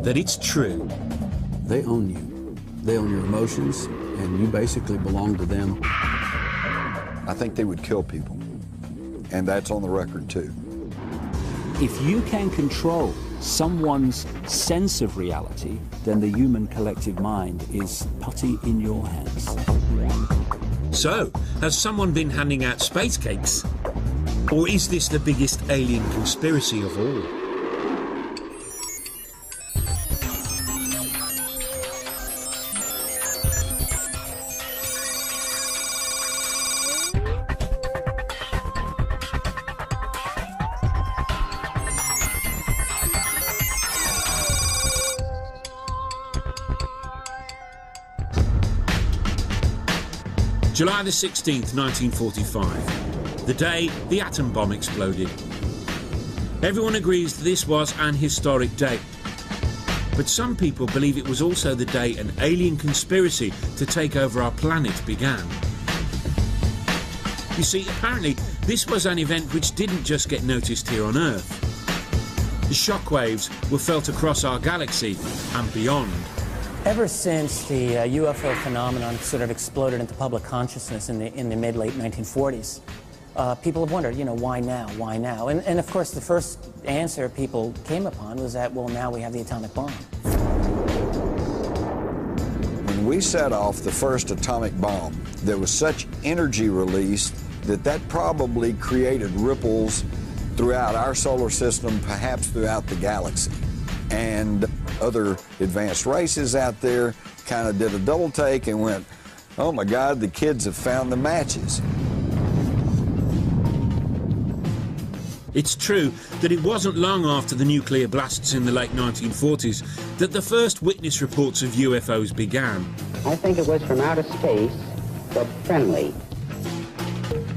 that it's true. They own you. They own your emotions, and you basically belong to them. I think they would kill people, and that's on the record too. If you can control someone's sense of reality, then the human collective mind is putty in your hands. So, has someone been handing out space cakes? Or is this the biggest alien conspiracy of all? July the 16th, 1945, the day the atom bomb exploded. Everyone agrees this was an historic day. But some people believe it was also the day an alien conspiracy to take over our planet began. You see, apparently, this was an event which didn't just get noticed here on Earth. The shockwaves were felt across our galaxy and beyond. Ever since the UFO phenomenon sort of exploded into public consciousness in the mid-late 1940s, people have wondered, you know, why now? Why now? And of course, the first answer people came upon was that, well, now we have the atomic bomb. When we set off the first atomic bomb, there was such energy released that probably created ripples throughout our solar system, perhaps throughout the galaxy. And other advanced races out there kind of did a double take and went, oh my God, the kids have found the matches. It's true that it wasn't long after the nuclear blasts in the late 1940s that the first witness reports of UFOs began. I think it was from outer space, but friendly.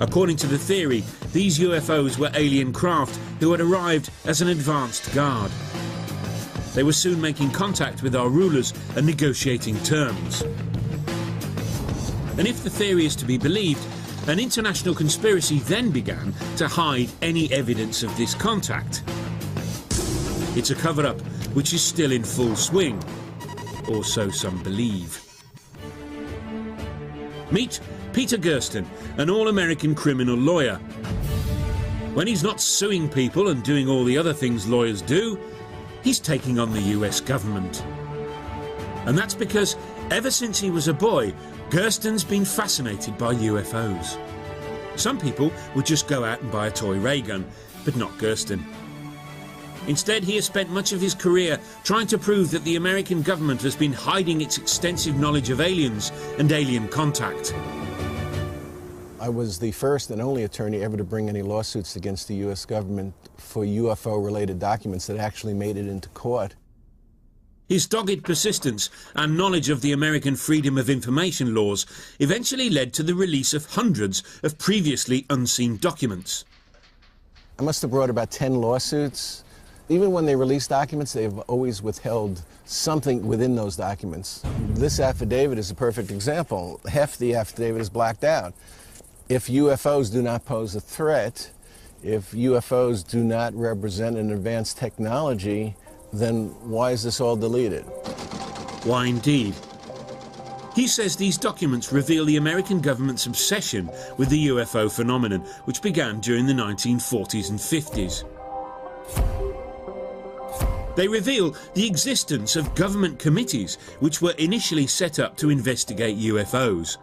According to the theory, these UFOs were alien craft who had arrived as an advanced guard. They were soon making contact with our rulers and negotiating terms. And if the theory is to be believed, an international conspiracy then began to hide any evidence of this contact. It's a cover-up which is still in full swing, or so some believe. Meet Peter Gersten, an all-American criminal lawyer. When he's not suing people and doing all the other things lawyers do, he's taking on the US government. And that's because ever since he was a boy, Gersten's been fascinated by UFOs. Some people would just go out and buy a toy ray gun, but not Gersten. Instead, he has spent much of his career trying to prove that the American government has been hiding its extensive knowledge of aliens and alien contact. I was the first and only attorney ever to bring any lawsuits against the U.S. government for UFO-related documents that actually made it into court. His dogged persistence and knowledge of the American Freedom of Information laws eventually led to the release of hundreds of previously unseen documents. I must have brought about 10 lawsuits. Even when they release documents, they've always withheld something within those documents. This affidavit is a perfect example. Half the affidavit is blacked out. If UFOs do not pose a threat, if UFOs do not represent an advanced technology, then why is this all deleted? Why indeed? He says these documents reveal the American government's obsession with the UFO phenomenon, which began during the 1940s and 50s. They reveal the existence of government committees which were initially set up to investigate UFOs.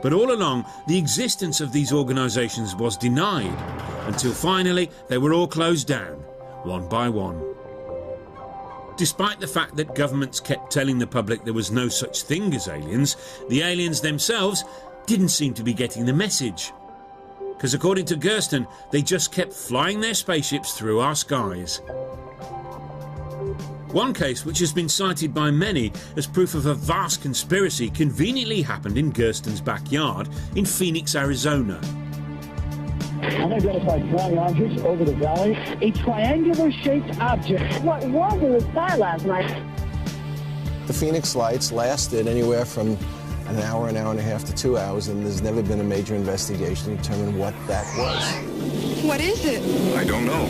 But all along, the existence of these organisations was denied, until finally they were all closed down, one by one. Despite the fact that governments kept telling the public there was no such thing as aliens, the aliens themselves didn't seem to be getting the message. Because according to Gersten, they just kept flying their spaceships through our skies. One case which has been cited by many as proof of a vast conspiracy conveniently happened in Gersten's backyard in Phoenix, Arizona. Unidentified flying objects over the valley. A triangular-shaped object. What was in the sky last night? The Phoenix lights lasted anywhere from an hour and a half to 2 hours, and there's never been a major investigation to determine what that was. What is it? I don't know.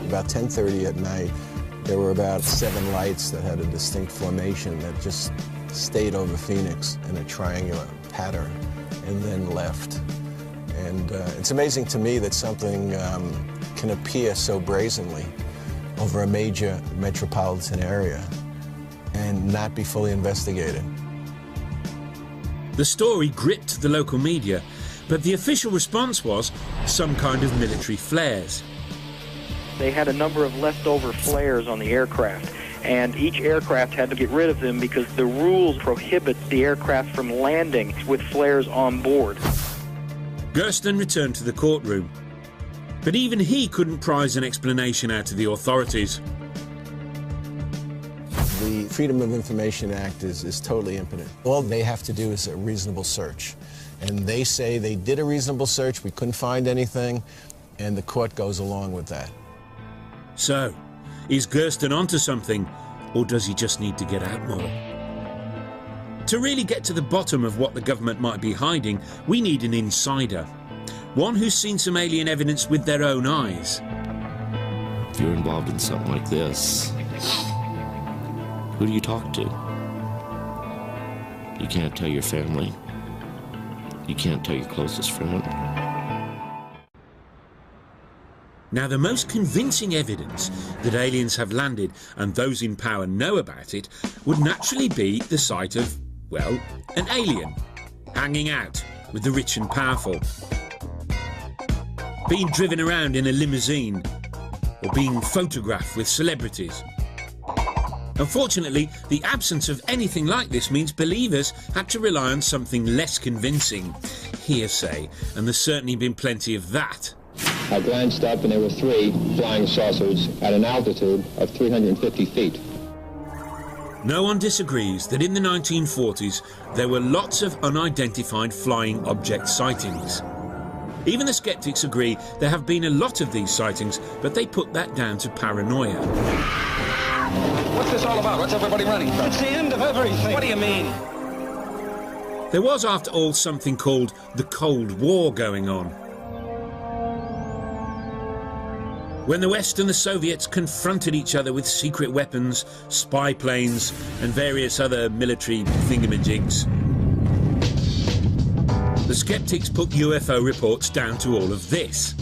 About 10:30 at night, There were about 7 lights that had a distinct formation that just stayed over Phoenix in a triangular pattern and then left. And it's amazing to me that something can appear so brazenly over a major metropolitan area and not be fully investigated. The story gripped the local media, but the official response was some kind of military flares. They had a number of leftover flares on the aircraft, and each aircraft had to get rid of them because the rules prohibit the aircraft from landing with flares on board. Gersten returned to the courtroom, but even he couldn't prize an explanation out of the authorities. The Freedom of Information Act is totally impotent. All they have to do is a reasonable search. And they say they did a reasonable search, we couldn't find anything, and the court goes along with that. So, is Gersten onto something, or does he just need to get out more? To really get to the bottom of what the government might be hiding, we need an insider. One who's seen some alien evidence with their own eyes. If you're involved in something like this, who do you talk to? You can't tell your family. You can't tell your closest friend. Now, the most convincing evidence that aliens have landed and those in power know about it would naturally be the sight of, well, an alien hanging out with the rich and powerful, being driven around in a limousine, or being photographed with celebrities. Unfortunately, the absence of anything like this means believers had to rely on something less convincing, hearsay, and there's certainly been plenty of that. I glanced up and there were 3 flying saucers at an altitude of 350 feet. No one disagrees that in the 1940s there were lots of unidentified flying object sightings. Even the skeptics agree there have been a lot of these sightings, but they put that down to paranoia. What's this all about? What's everybody running from? It's the end of everything. What do you mean? There was, after all, something called the Cold War going on. When the West and the Soviets confronted each other with secret weapons, spy planes, and various other military thingamajigs. The skeptics put UFO reports down to all of this.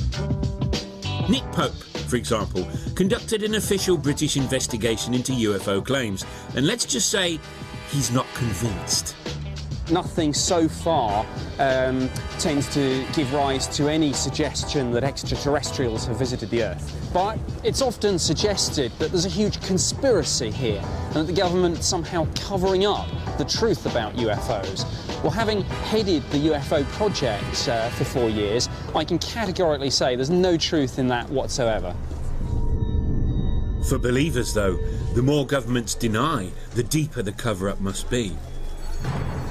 Nick Pope, for example, conducted an official British investigation into UFO claims, and let's just say he's not convinced. Nothing so far tends to give rise to any suggestion that extraterrestrials have visited the Earth. But it's often suggested that there's a huge conspiracy here and that the government somehow covering up the truth about UFOs. Well, having headed the UFO project for 4 years, I can categorically say there's no truth in that whatsoever. For believers, though, the more governments deny, the deeper the cover-up must be.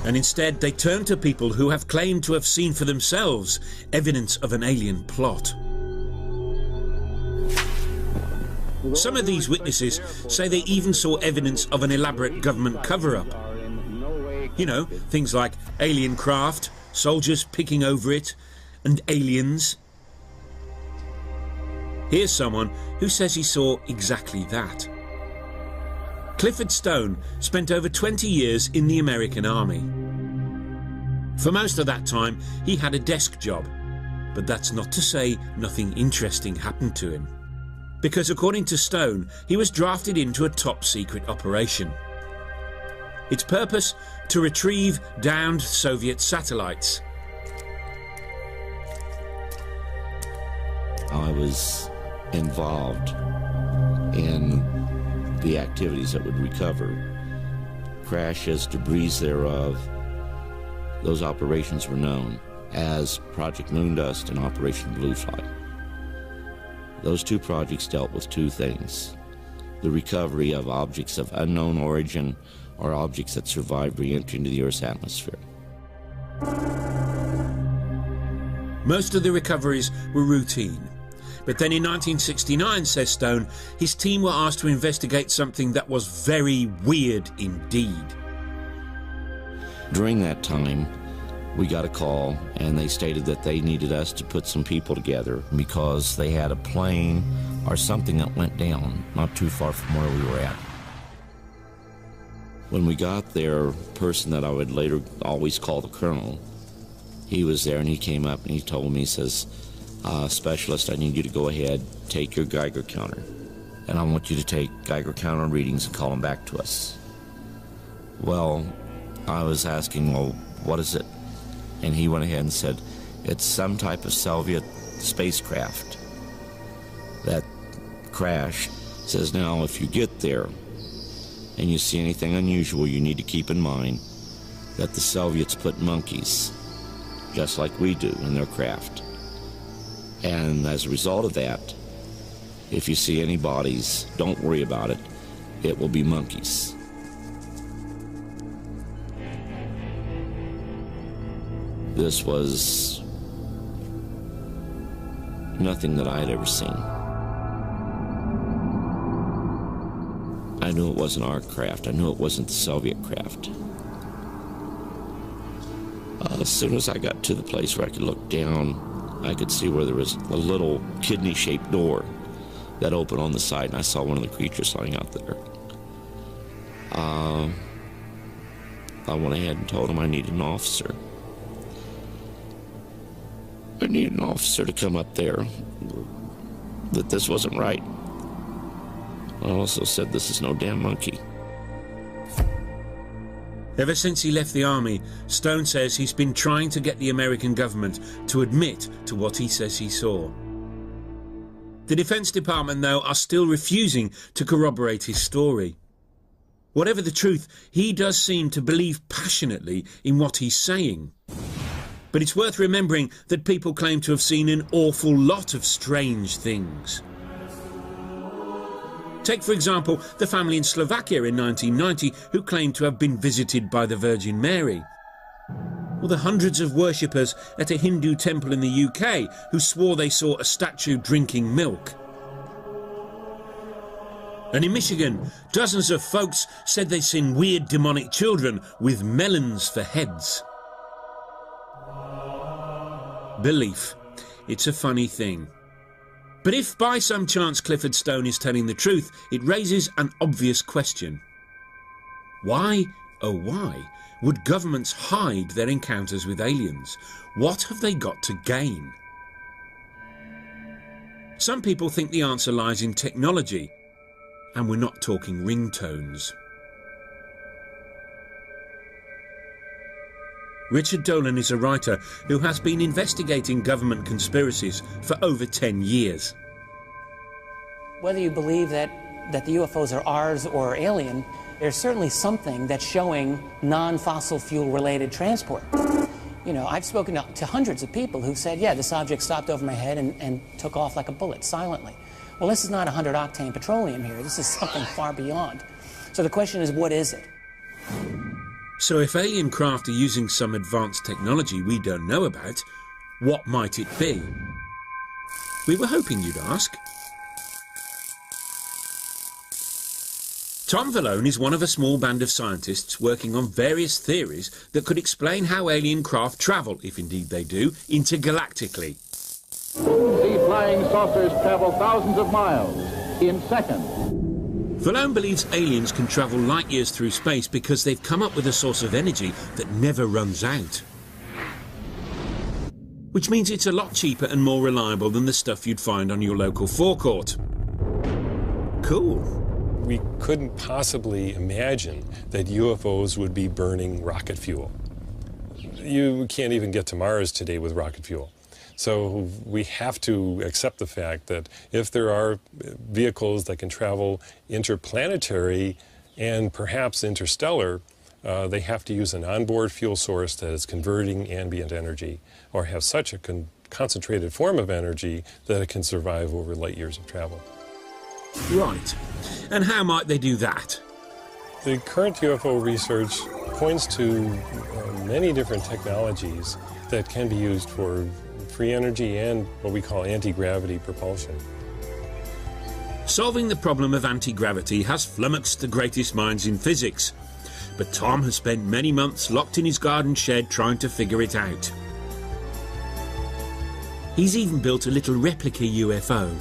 And instead they turn to people who have claimed to have seen for themselves evidence of an alien plot. Some of these witnesses say they even saw evidence of an elaborate government cover-up. You know, things like alien craft, soldiers picking over it, and aliens. Here's someone who says he saw exactly that. Clifford Stone spent over 20 years in the American Army. For most of that time, he had a desk job, but that's not to say nothing interesting happened to him. Because according to Stone, he was drafted into a top-secret operation. Its purpose? To retrieve downed Soviet satellites. I was involved in the activities that would recover crashes, debris thereof. Those operations were known as Project Moondust and Operation Bluefly. Those 2 projects dealt with 2 things: the recovery of objects of unknown origin or objects that survived re-entry into the Earth's atmosphere. Most of the recoveries were routine. But then in 1969, says Stone, his team were asked to investigate something that was very weird indeed. During that time, we got a call and they stated that they needed us to put some people together because they had a plane or something that went down not too far from where we were at. When we got there, a person that I would later always call the colonel, he was there, and he came up and he told me, he says, specialist, I need you to go ahead, take your Geiger counter, and I want you to take Geiger counter readings and call them back to us. Well, I was asking, well, what is it? And he went ahead and said, it's some type of Soviet spacecraft that crashed. Says, now, if you get there and you see anything unusual, you need to keep in mind that the Soviets put monkeys, just like we do, in their craft. And as a result of that, if you see any bodies, don't worry about it. It will be monkeys. This was nothing that I had ever seen. I knew it wasn't our craft. I knew it wasn't the Soviet craft. As soon as I got to the place where I could look down, I could see where there was a little kidney-shaped door that opened on the side, and I saw one of the creatures lying out there. I went ahead and told him I needed an officer. I needed an officer to come up there, that this wasn't right. I also said, this is no damn monkey. Ever since he left the army, Stone says he's been trying to get the American government to admit to what he says he saw. The Defense Department, though, are still refusing to corroborate his story. Whatever the truth, he does seem to believe passionately in what he's saying. But it's worth remembering that people claim to have seen an awful lot of strange things. Take, for example, the family in Slovakia in 1990 who claimed to have been visited by the Virgin Mary. Or the hundreds of worshippers at a Hindu temple in the UK who swore they saw a statue drinking milk. And in Michigan, dozens of folks said they'd seen weird demonic children with melons for heads. Belief. It's a funny thing. But if by some chance Clifford Stone is telling the truth, it raises an obvious question. Why, oh why, would governments hide their encounters with aliens? What have they got to gain? Some people think the answer lies in technology, and we're not talking ringtones. Richard Dolan is a writer who has been investigating government conspiracies for over 10 years. Whether you believe that the UFOs are ours or alien, there's certainly something that's showing non-fossil fuel related transport. You know, I've spoken to hundreds of people who've said, yeah, this object stopped over my head and took off like a bullet, silently. Well, this is not 100-octane petroleum here. This is something far beyond. So the question is, what is it? So if alien craft are using some advanced technology we don't know about, what might it be? We were hoping you'd ask. Tom Vallone is one of a small band of scientists working on various theories that could explain how alien craft travel, if indeed they do, intergalactically. See flying saucers travel thousands of miles in seconds. Vallone believes aliens can travel light years through space because they've come up with a source of energy that never runs out. Which means it's a lot cheaper and more reliable than the stuff you'd find on your local forecourt. Cool. We couldn't possibly imagine that UFOs would be burning rocket fuel. You can't even get to Mars today with rocket fuel. So we have to accept the fact that if there are vehicles that can travel interplanetary and perhaps interstellar, they have to use an onboard fuel source that is converting ambient energy or have such a concentrated form of energy that it can survive over light years of travel. Right. And how might they do that? The current UFO research points to many different technologies that can be used for free energy and what we call anti-gravity propulsion. Solving the problem of anti-gravity has flummoxed the greatest minds in physics, but Tom has spent many months locked in his garden shed trying to figure it out. He's even built a little replica UFO.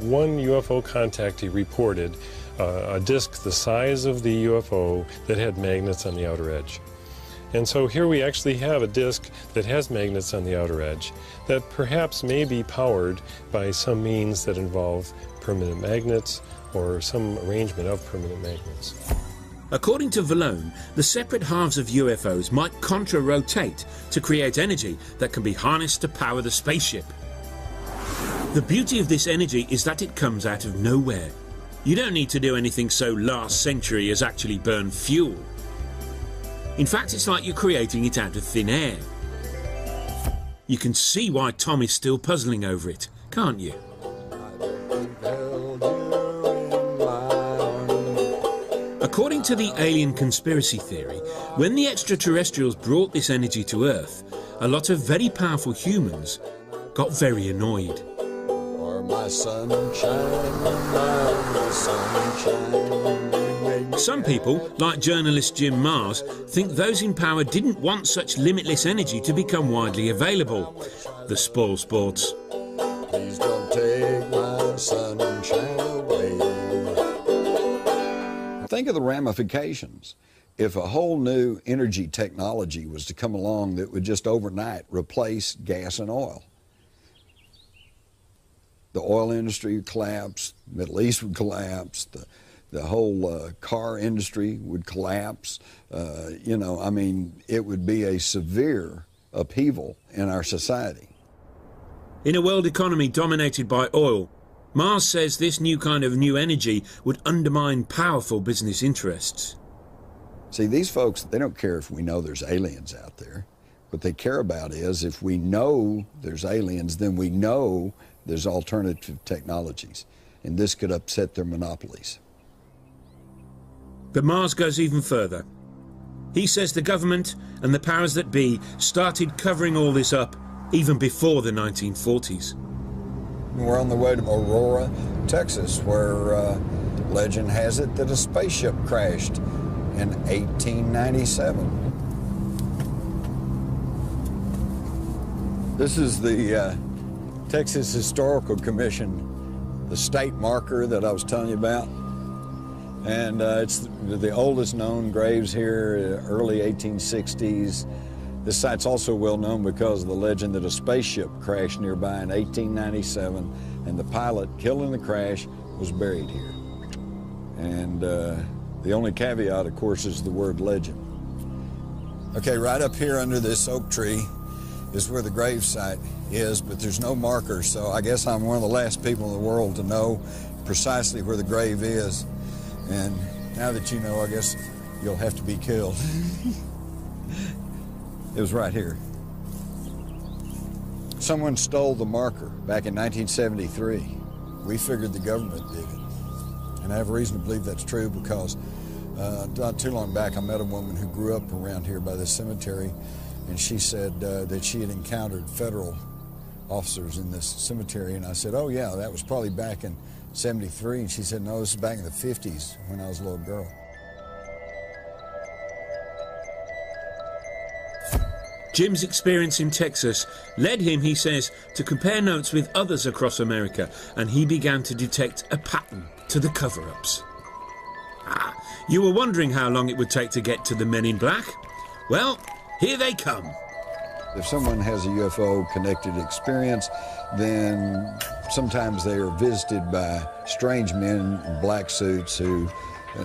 One UFO contactee reported a disk the size of the UFO that had magnets on the outer edge. And so here we actually have a disk that has magnets on the outer edge that perhaps may be powered by some means that involve permanent magnets or some arrangement of permanent magnets. According to Vallone, the separate halves of UFOs might contra-rotate to create energy that can be harnessed to power the spaceship. The beauty of this energy is that it comes out of nowhere. You don't need to do anything so last century as actually burn fuel. In fact, it's like you're creating it out of thin air. You can see why Tom is still puzzling over it, can't you? According to the alien conspiracy theory, when the extraterrestrials brought this energy to Earth, a lot of very powerful humans got very annoyed. Some people, like journalist Jim Mars, think those in power didn't want such limitless energy to become widely available. The spoil sports. Please don't take my sunshine away. Think of the ramifications. If a whole new energy technology was to come along that would just overnight replace gas and oil. The oil industry would collapse, the Middle East would collapse, the whole car industry would collapse. You know, I mean, it would be a severe upheaval in our society. In a world economy dominated by oil, Mars says this new kind of new energy would undermine powerful business interests. See, these folks, they don't care if we know there's aliens out there. What they care about is if we know there's aliens, then we know there's alternative technologies, and this could upset their monopolies. But Mars goes even further. He says the government and the powers that be started covering all this up even before the 1940s. We're on the way to Aurora, Texas, where legend has it that a spaceship crashed in 1897. This is the Texas Historical Commission, the state marker that I was telling you about. And it's the oldest known graves here, early 1860s. This site's also well known because of the legend that a spaceship crashed nearby in 1897, and the pilot killed in the crash was buried here. And the only caveat, of course, is the word legend. Okay, right up here under this oak tree is where the grave site is, but there's no marker, so I guess I'm one of the last people in the world to know precisely where the grave is. And now that you know, I guess you'll have to be killed. It was right here. Someone stole the marker back in 1973. We figured the government did it. And I have reason to believe that's true because not too long back I met a woman who grew up around here by this cemetery, and she said that she had encountered federal officers in this cemetery, and I said, oh yeah, that was probably back in 73, and she said, no, this is back in the 50s when I was a little girl. Jim's experience in Texas led him, he says, to compare notes with others across America, and he began to detect a pattern to the cover-ups. Ah, you were wondering how long it would take to get to the men in black? Well, here they come. If someone has a UFO-connected experience, then sometimes they are visited by strange men in black suits who,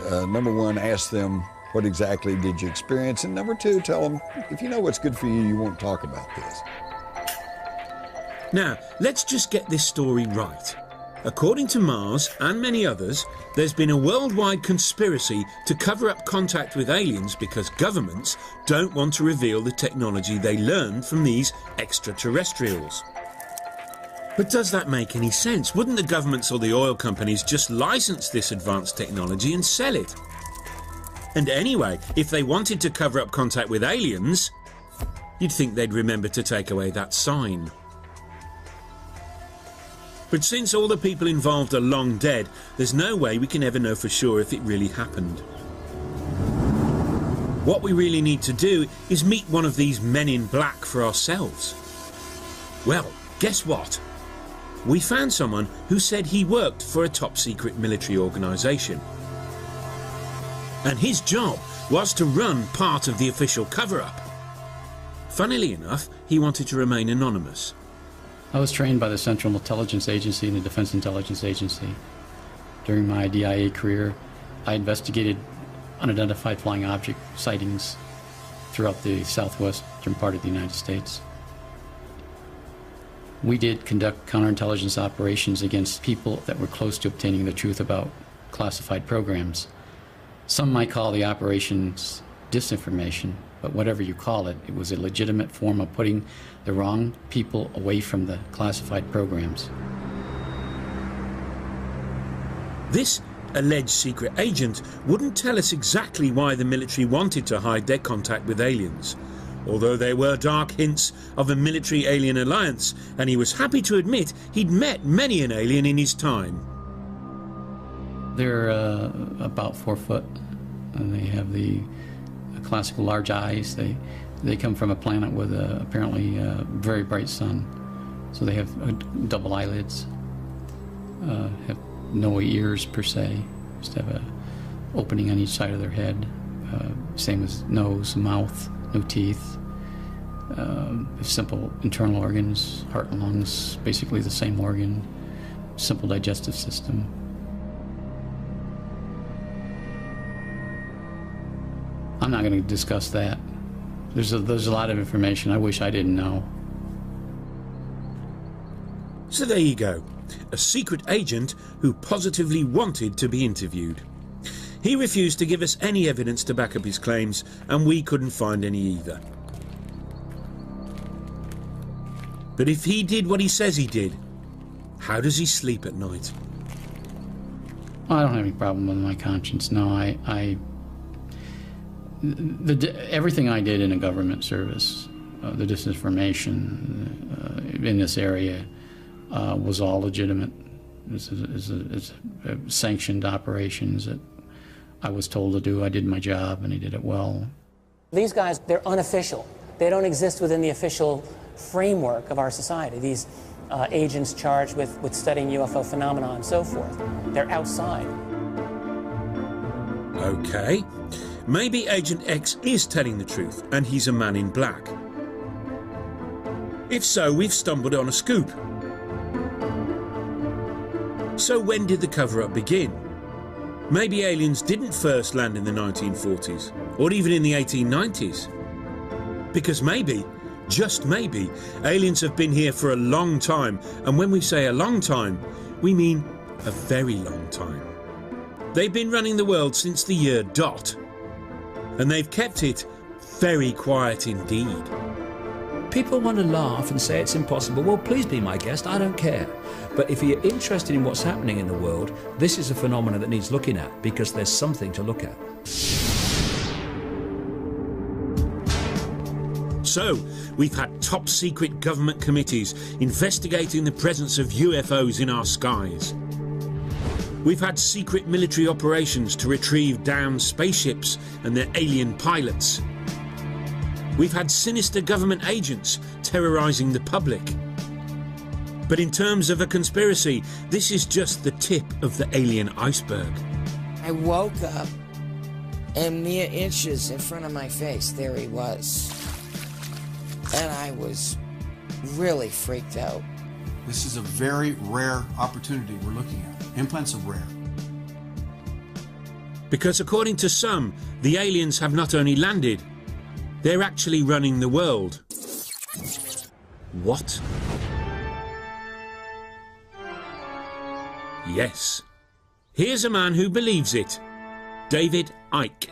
number one, ask them, what exactly did you experience? And number two, tell them, if you know what's good for you, you won't talk about this. Now, let's just get this story right. According to Mars and many others, there's been a worldwide conspiracy to cover up contact with aliens because governments don't want to reveal the technology they learned from these extraterrestrials. But does that make any sense? Wouldn't the governments or the oil companies just license this advanced technology and sell it? And anyway, if they wanted to cover up contact with aliens, you'd think they'd remember to take away that sign. But since all the people involved are long dead, there's no way we can ever know for sure if it really happened. What we really need to do is meet one of these men in black for ourselves. Well, guess what? we found someone who said he worked for a top-secret military organisation. And his job was to run part of the official cover-up. Funnily enough, he wanted to remain anonymous. I was trained by the Central Intelligence Agency and the Defense Intelligence Agency. During my DIA career, I investigated unidentified flying object sightings throughout the southwestern part of the United States. We did conduct counterintelligence operations against people that were close to obtaining the truth about classified programs. Some might call the operations disinformation, but whatever you call it, it was a legitimate form of putting the wrong people away from the classified programs. This alleged secret agent wouldn't tell us exactly why the military wanted to hide their contact with aliens, although there were dark hints of a military-alien alliance, and he was happy to admit he'd met many an alien in his time. They're about 4 foot, and they have the classical large eyes. They come from a planet with apparently a very bright sun, so they have double eyelids, have no ears per se, just have an opening on each side of their head, same as nose, mouth, no teeth, simple internal organs, heart and lungs, basically the same organ, simple digestive system. I'm not going to discuss that. There's a lot of information I wish I didn't know. So there you go, a secret agent who positively wanted to be interviewed. He refused to give us any evidence to back up his claims, and we couldn't find any either. But if he did what he says he did, how does he sleep at night? I don't have any problem with my conscience, no. Everything I did in a government service, the disinformation in this area, was all legitimate. It's sanctioned operations that I was told to do. I did my job, and I did it well. These guys, they're unofficial. They don't exist within the official framework of our society. These agents charged with studying UFO phenomena and so forth. They're outside. Okay. Maybe Agent X is telling the truth, and he's a man in black. If so, we've stumbled on a scoop. So when did the cover-up begin? Maybe aliens didn't first land in the 1940s, or even in the 1890s. Because maybe, just maybe, aliens have been here for a long time, and when we say a long time, we mean a very long time. They've been running the world since the year dot, and they've kept it very quiet indeed. People want to laugh and say it's impossible. Well, please be my guest, I don't care. But if you're interested in what's happening in the world, this is a phenomenon that needs looking at, because there's something to look at. So, we've had top-secret government committees investigating the presence of UFOs in our skies. We've had secret military operations to retrieve downed spaceships and their alien pilots. We've had sinister government agents terrorizing the public. But in terms of a conspiracy, this is just the tip of the alien iceberg. I woke up, and mere inches in front of my face, there he was. And I was really freaked out. This is a very rare opportunity we're looking at. Implants are rare. Because according to some, the aliens have not only landed, they're actually running the world. What? Yes. Here's a man who believes it. David Icke.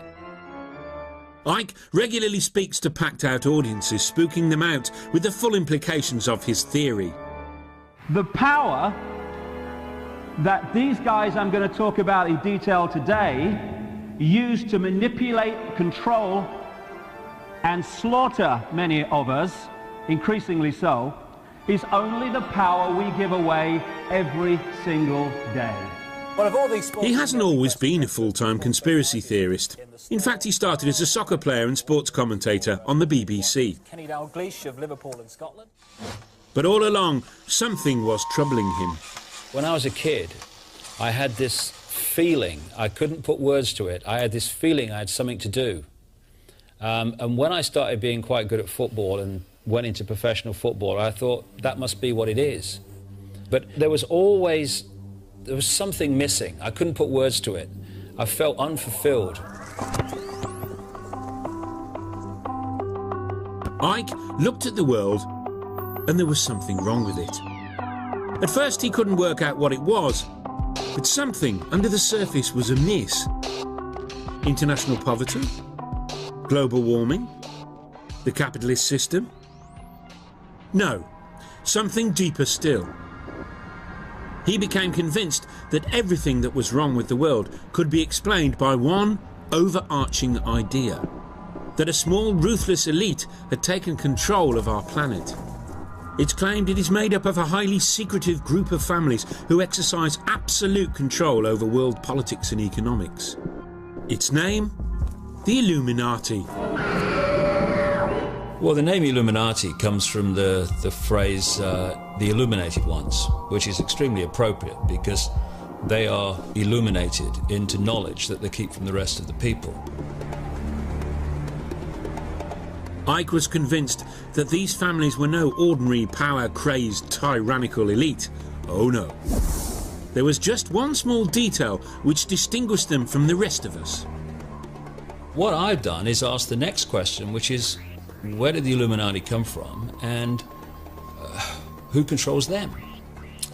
Icke regularly speaks to packed-out audiences, spooking them out with the full implications of his theory. The power that these guys I'm going to talk about in detail today use to manipulate, control, and slaughter many of us, increasingly so, is only the power we give away every single day. He hasn't always been a full-time conspiracy theorist. In fact, he started as a soccer player and sports commentator on the BBC. Kenny Dalglish of Liverpool and Scotland. But all along, something was troubling him. When I was a kid, I had this feeling, I couldn't put words to it, I had this feeling I had something to do. And when I started being quite good at football and went into professional football, I thought that must be what it is. But there was something missing. I couldn't put words to it. I felt unfulfilled. Ike looked at the world and there was something wrong with it. At first he couldn't work out what it was, but something under the surface was amiss. International poverty? Global warming? The capitalist system? No, something deeper still. He became convinced that everything that was wrong with the world could be explained by one overarching idea: that a small, ruthless elite had taken control of our planet. It's claimed it is made up of a highly secretive group of families who exercise absolute control over world politics and economics. Its name? The Illuminati. Well, the name Illuminati comes from the phrase the illuminated ones, which is extremely appropriate because they are illuminated into knowledge that they keep from the rest of the people. Ike was convinced that these families were no ordinary power-crazed tyrannical elite. Oh no. There was just one small detail which distinguished them from the rest of us. What I've done is ask the next question, which is, where did the Illuminati come from, and who controls them?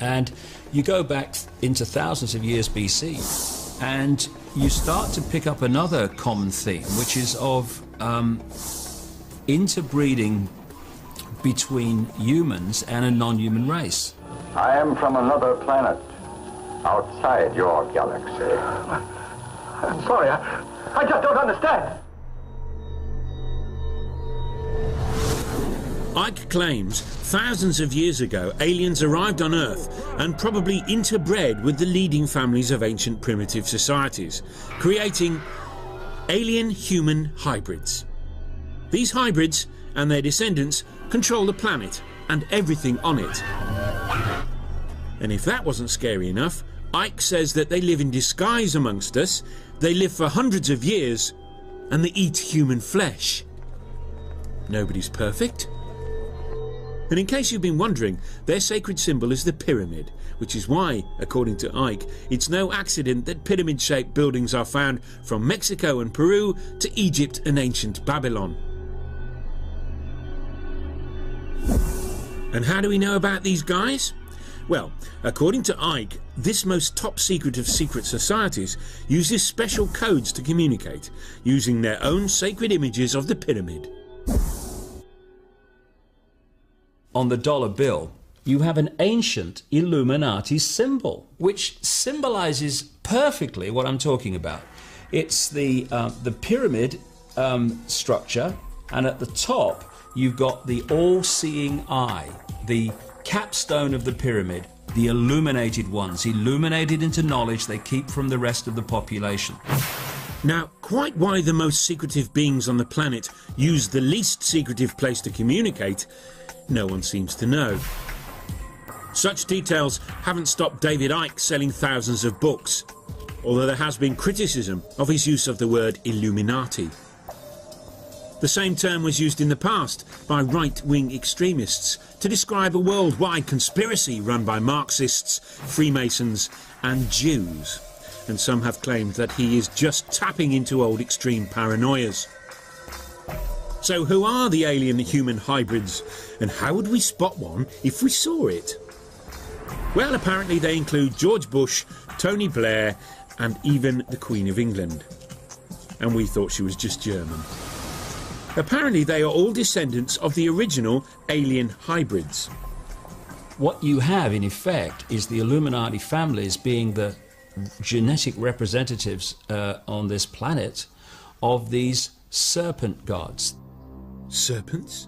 And you go back into thousands of years BC, and you start to pick up another common theme, which is of interbreeding between humans and a non-human race. I am from another planet, outside your galaxy. I'm sorry, I just don't understand. Ike claims thousands of years ago aliens arrived on Earth and probably interbred with the leading families of ancient primitive societies, creating alien-human hybrids. These hybrids and their descendants control the planet and everything on it. And if that wasn't scary enough, Ike says that they live in disguise amongst us, they live for hundreds of years, and they eat human flesh. Nobody's perfect. And in case you've been wondering, their sacred symbol is the pyramid, which is why, according to Ike, it's no accident that pyramid-shaped buildings are found from Mexico and Peru to Egypt and ancient Babylon. And how do we know about these guys? Well, according to Ike, this most top secret of secret societies uses special codes to communicate, using their own sacred images of the pyramid. On the dollar bill, you have an ancient Illuminati symbol, which symbolizes perfectly what I'm talking about. It's the pyramid structure, and at the top you've got the all-seeing eye, the capstone of the pyramid, the illuminated ones, illuminated into knowledge they keep from the rest of the population. Now, quite why the most secretive beings on the planet use the least secretive place to communicate, no one seems to know. Such details haven't stopped David Icke selling thousands of books, although there has been criticism of his use of the word Illuminati. The same term was used in the past by right-wing extremists to describe a worldwide conspiracy run by Marxists, Freemasons and Jews, and some have claimed that he is just tapping into old extreme paranoias. So who are the alien-human hybrids, and how would we spot one if we saw it? Well, apparently they include George Bush, Tony Blair and even the Queen of England. And we thought she was just German. Apparently they are all descendants of the original alien hybrids. What you have, in effect, is the Illuminati families being the genetic representatives on this planet of these serpent gods. Serpents?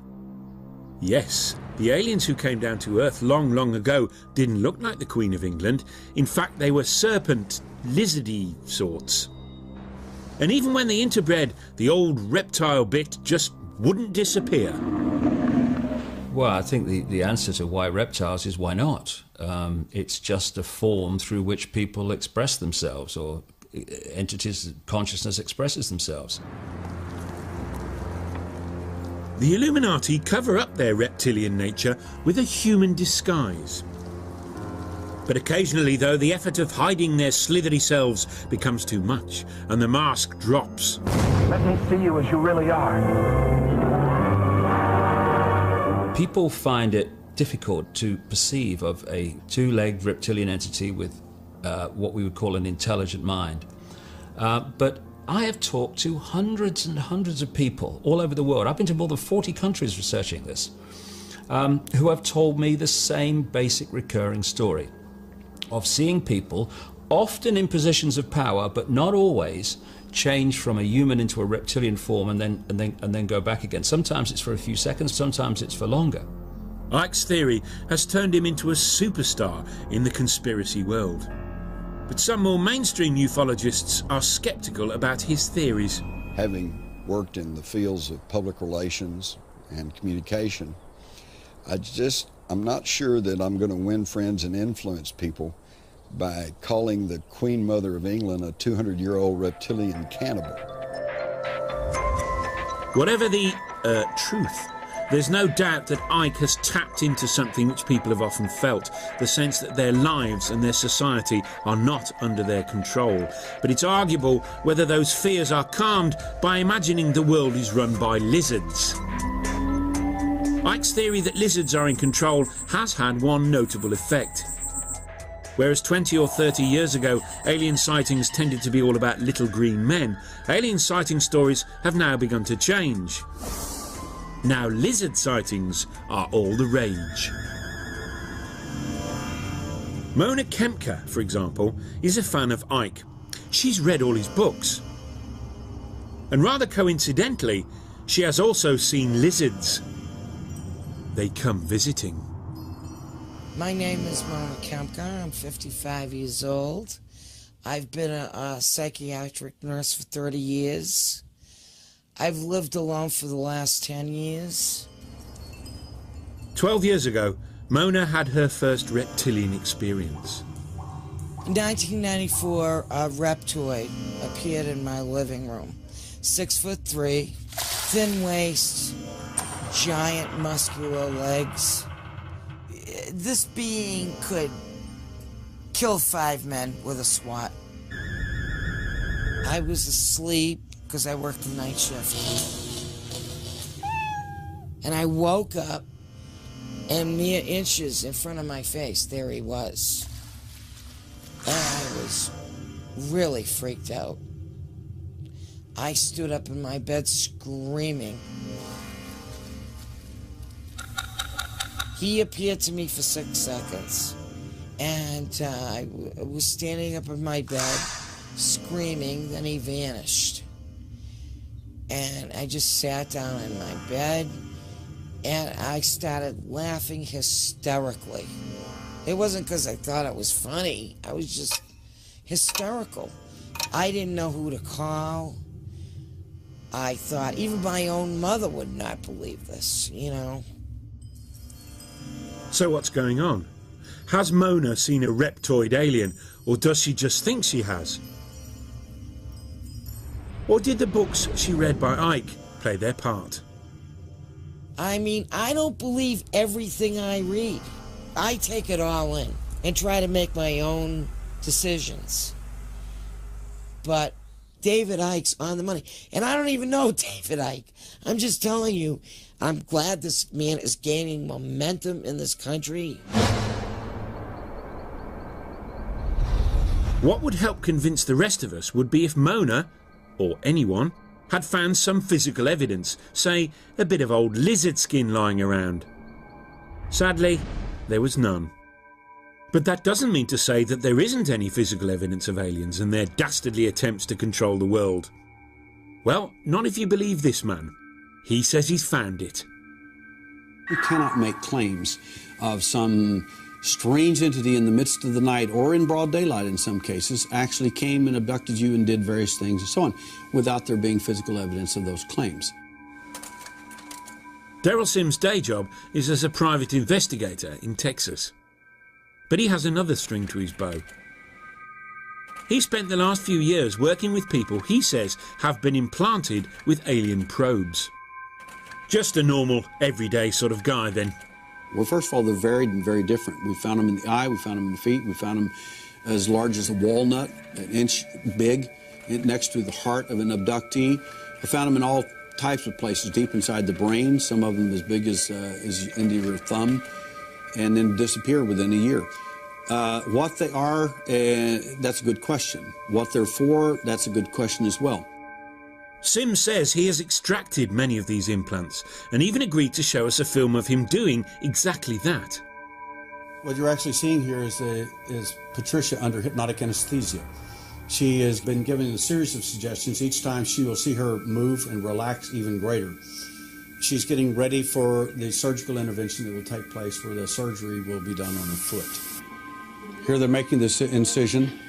Yes, the aliens who came down to Earth long, long ago didn't look like the Queen of England. In fact, they were serpent, lizardy sorts. And even when they interbred, the old reptile bit just wouldn't disappear. Well, I think the answer to why reptiles is why not. It's just a form through which people express themselves, or entities, consciousness expresses themselves. The Illuminati cover up their reptilian nature with a human disguise. But occasionally, though, the effort of hiding their slithery selves becomes too much, and the mask drops. Let me see you as you really are. People find it difficult to perceive of a two-legged reptilian entity with what we would call an intelligent mind. But I have talked to hundreds and hundreds of people all over the world. I've been to more than 40 countries researching this, who have told me the same basic recurring story of seeing people, often in positions of power, but not always, change from a human into a reptilian form and then go back again. Sometimes it's for a few seconds, sometimes it's for longer. Icke's theory has turned him into a superstar in the conspiracy world. But some more mainstream ufologists are skeptical about his theories. Having worked in the fields of public relations and communication, I'm not sure that I'm going to win friends and influence people by calling the Queen Mother of England a 200-year-old reptilian cannibal. Whatever the truth, there's no doubt that Icke has tapped into something which people have often felt, the sense that their lives and their society are not under their control. But it's arguable whether those fears are calmed by imagining the world is run by lizards. Icke's theory that lizards are in control has had one notable effect. Whereas 20 or 30 years ago, alien sightings tended to be all about little green men, alien sighting stories have now begun to change. Now lizard sightings are all the rage. Mona Kempka, for example, is a fan of Icke. She's read all his books. And rather coincidentally, she has also seen lizards. They come visiting. My name is Mona Kempka. I'm 55 years old. I've been a psychiatric nurse for 30 years. I've lived alone for the last 10 years. 12 years ago, Mona had her first reptilian experience. In 1994, a reptoid appeared in my living room. 6'3", thin waist, giant muscular legs. This being could kill 5 men with a swat. I was asleep because I worked the night shift. And I woke up, and mere inches in front of my face, there he was. And I was really freaked out. I stood up in my bed screaming. He appeared to me for 6 seconds, and I was standing up in my bed, screaming, then he vanished. And I just sat down in my bed, and I started laughing hysterically. It wasn't because I thought it was funny. I was just hysterical. I didn't know who to call. I thought even my own mother would not believe this, you know. So what's going on? Has Mona seen a reptoid alien, or does she just think she has? Or did the books she read by Icke play their part? I mean, I don't believe everything I read. I take it all in and try to make my own decisions. But David Icke's on the money. And I don't even know David Icke. I'm just telling you, I'm glad this man is gaining momentum in this country. What would help convince the rest of us would be if Mona, or anyone, had found some physical evidence, say a bit of old lizard skin lying around. Sadly, there was none. But that doesn't mean to say that there isn't any physical evidence of aliens and their dastardly attempts to control the world. Well, not if you believe this man. He says he's found it. You cannot make claims of some strange entity in the midst of the night, or in broad daylight in some cases, actually came and abducted you and did various things and so on, without there being physical evidence of those claims. Daryl Sims' day job is as a private investigator in Texas. But he has another string to his bow. He spent the last few years working with people he says have been implanted with alien probes. Just a normal, everyday sort of guy, then. Well, first of all, they're varied and very different. We found them in the eye, we found them in the feet, we found them as large as a walnut, an inch big, next to the heart of an abductee. I found them in all types of places, deep inside the brain, some of them as big as into your thumb, and then disappear within a year. What they are, that's a good question. What they're for, that's a good question as well. Sims says he has extracted many of these implants and even agreed to show us a film of him doing exactly that. What you're actually seeing here is Patricia under hypnotic anesthesia. She has been given a series of suggestions. Each time she will see her move and relax even greater. She's getting ready for the surgical intervention that will take place, where the surgery will be done on her foot. Here they're making this incision.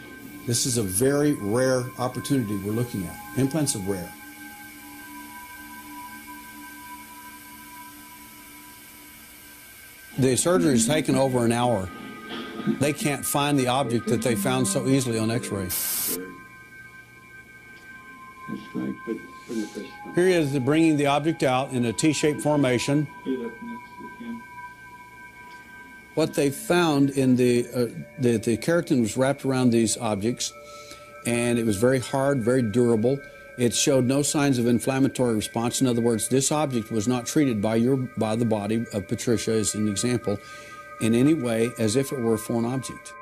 This is a very rare opportunity we're looking at. Implants are rare. The surgery has taken over an hour. They can't find the object that they found so easily on X-ray. Here he is bringing the object out in a T-shaped formation. What they found in the keratin was wrapped around these objects, and it was very hard, very durable. It showed no signs of inflammatory response. In other words, this object was not treated by the body of Patricia, as an example, in any way as if it were a foreign object.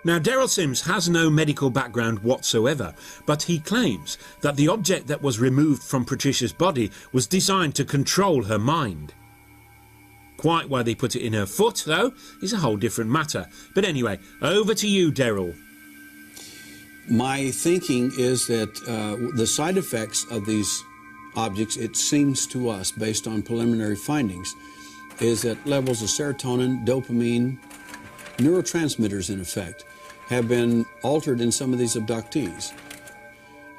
Now, Daryl Sims has no medical background whatsoever, but he claims that the object that was removed from Patricia's body was designed to control her mind. Quite why they put it in her foot, though, is a whole different matter. But anyway, over to you, Daryl. My thinking is that the side effects of these objects, it seems to us, based on preliminary findings, is that levels of serotonin, dopamine, neurotransmitters, in effect, have been altered in some of these abductees.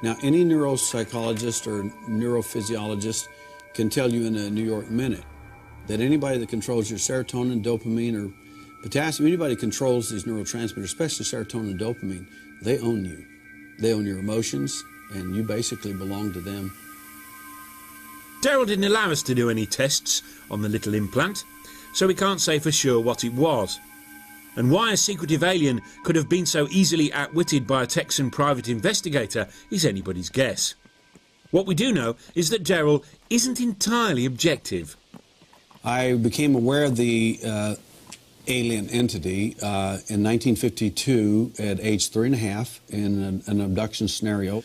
Now, any neuropsychologist or neurophysiologist can tell you in a New York minute that anybody that controls your serotonin, dopamine, or potassium, anybody controls these neurotransmitters, especially serotonin and dopamine, they own you. They own your emotions, and you basically belong to them. Daryl didn't allow us to do any tests on the little implant, so we can't say for sure what it was. And why a secretive alien could have been so easily outwitted by a Texan private investigator is anybody's guess. What we do know is that Daryl isn't entirely objective. I became aware of the alien entity in 1952 at age 3.5 in an abduction scenario.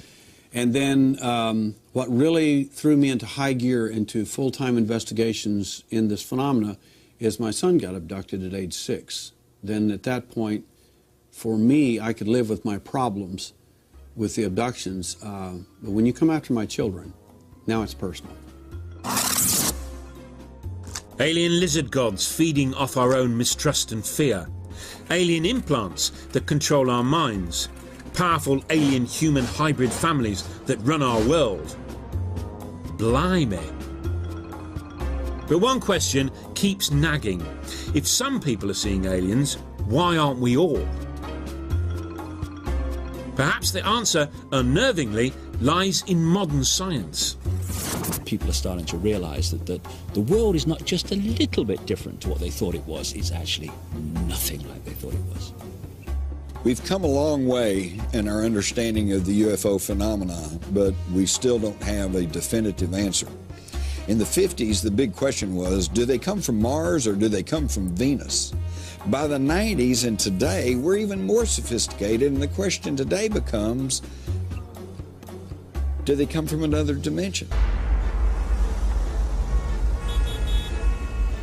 And then what really threw me into high gear into full-time investigations in this phenomena is my son got abducted at age 6. Then at that point, for me, I could live with my problems with the abductions. But when you come after my children, now it's personal. Alien lizard gods feeding off our own mistrust and fear. Alien implants that control our minds. Powerful alien human hybrid families that run our world. Blimey. But one question keeps nagging. If some people are seeing aliens, why aren't we all? Perhaps the answer, unnervingly, lies in modern science. People are starting to realise that the world is not just a little bit different to what they thought it was. It's actually nothing like they thought it was. We've come a long way in our understanding of the UFO phenomena, but we still don't have a definitive answer. In the 50s, the big question was, do they come from Mars or do they come from Venus? By the 90s and today, we're even more sophisticated, and the question today becomes, do they come from another dimension?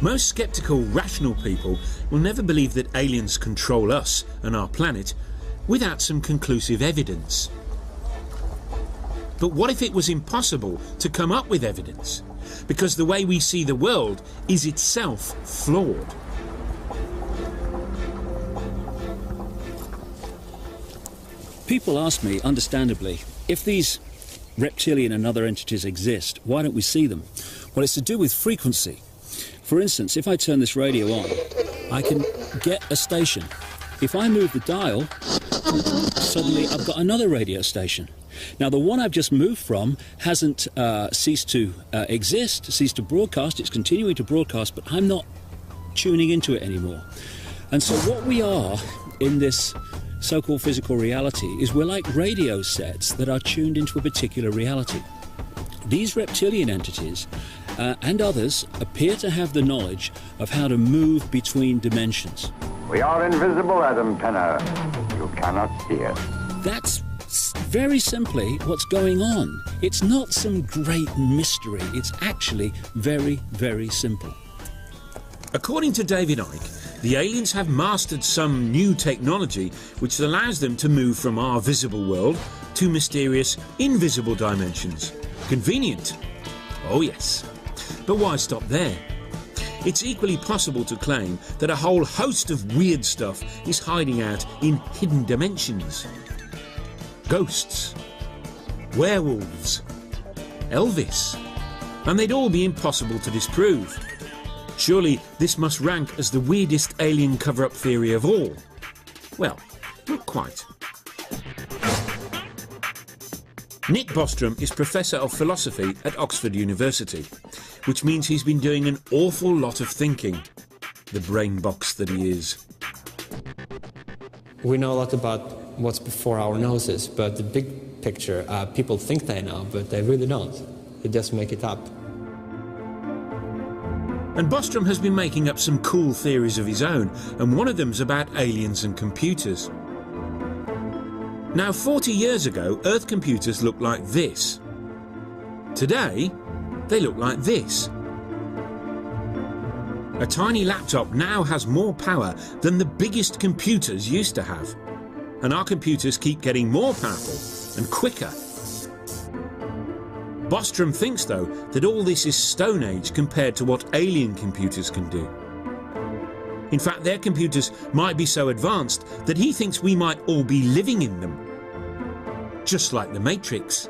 Most skeptical, rational people will never believe that aliens control us and our planet without some conclusive evidence. But what if it was impossible to come up with evidence? Because the way we see the world is itself flawed. People ask me, understandably, if these reptilian and other entities exist, why don't we see them? Well, it's to do with frequency. For instance, if I turn this radio on, I can get a station. If I move the dial, suddenly I've got another radio station. Now, the one I've just moved from hasn't ceased to exist, ceased to broadcast. It's continuing to broadcast, but I'm not tuning into it anymore. And so what we are in this so-called physical reality is we're like radio sets that are tuned into a particular reality. These reptilian entities and others appear to have the knowledge of how to move between dimensions. We are invisible, Adam Penner. You cannot see us. That's very simply what's going on. It's not some great mystery. It's actually very, very simple. According to David Icke, the aliens have mastered some new technology which allows them to move from our visible world to mysterious, invisible dimensions. Convenient. Oh yes. But why stop there? It's equally possible to claim that a whole host of weird stuff is hiding out in hidden dimensions. Ghosts, werewolves, Elvis, and they'd all be impossible to disprove. Surely this must rank as the weirdest alien cover-up theory of all. Well, not quite. Nick Bostrom is Professor of Philosophy at Oxford University, which means he's been doing an awful lot of thinking, the brain box that he is. We know a lot about what's before our noses, but the big picture, people think they know, but they really don't. They just make it up. And Bostrom has been making up some cool theories of his own, and one of them's about aliens and computers. Now, 40 years ago, Earth computers looked like this. Today, they look like this. A tiny laptop now has more power than the biggest computers used to have. And our computers keep getting more powerful and quicker. Bostrom thinks, though, that all this is Stone Age compared to what alien computers can do. In fact, their computers might be so advanced that he thinks we might all be living in them. Just like the Matrix.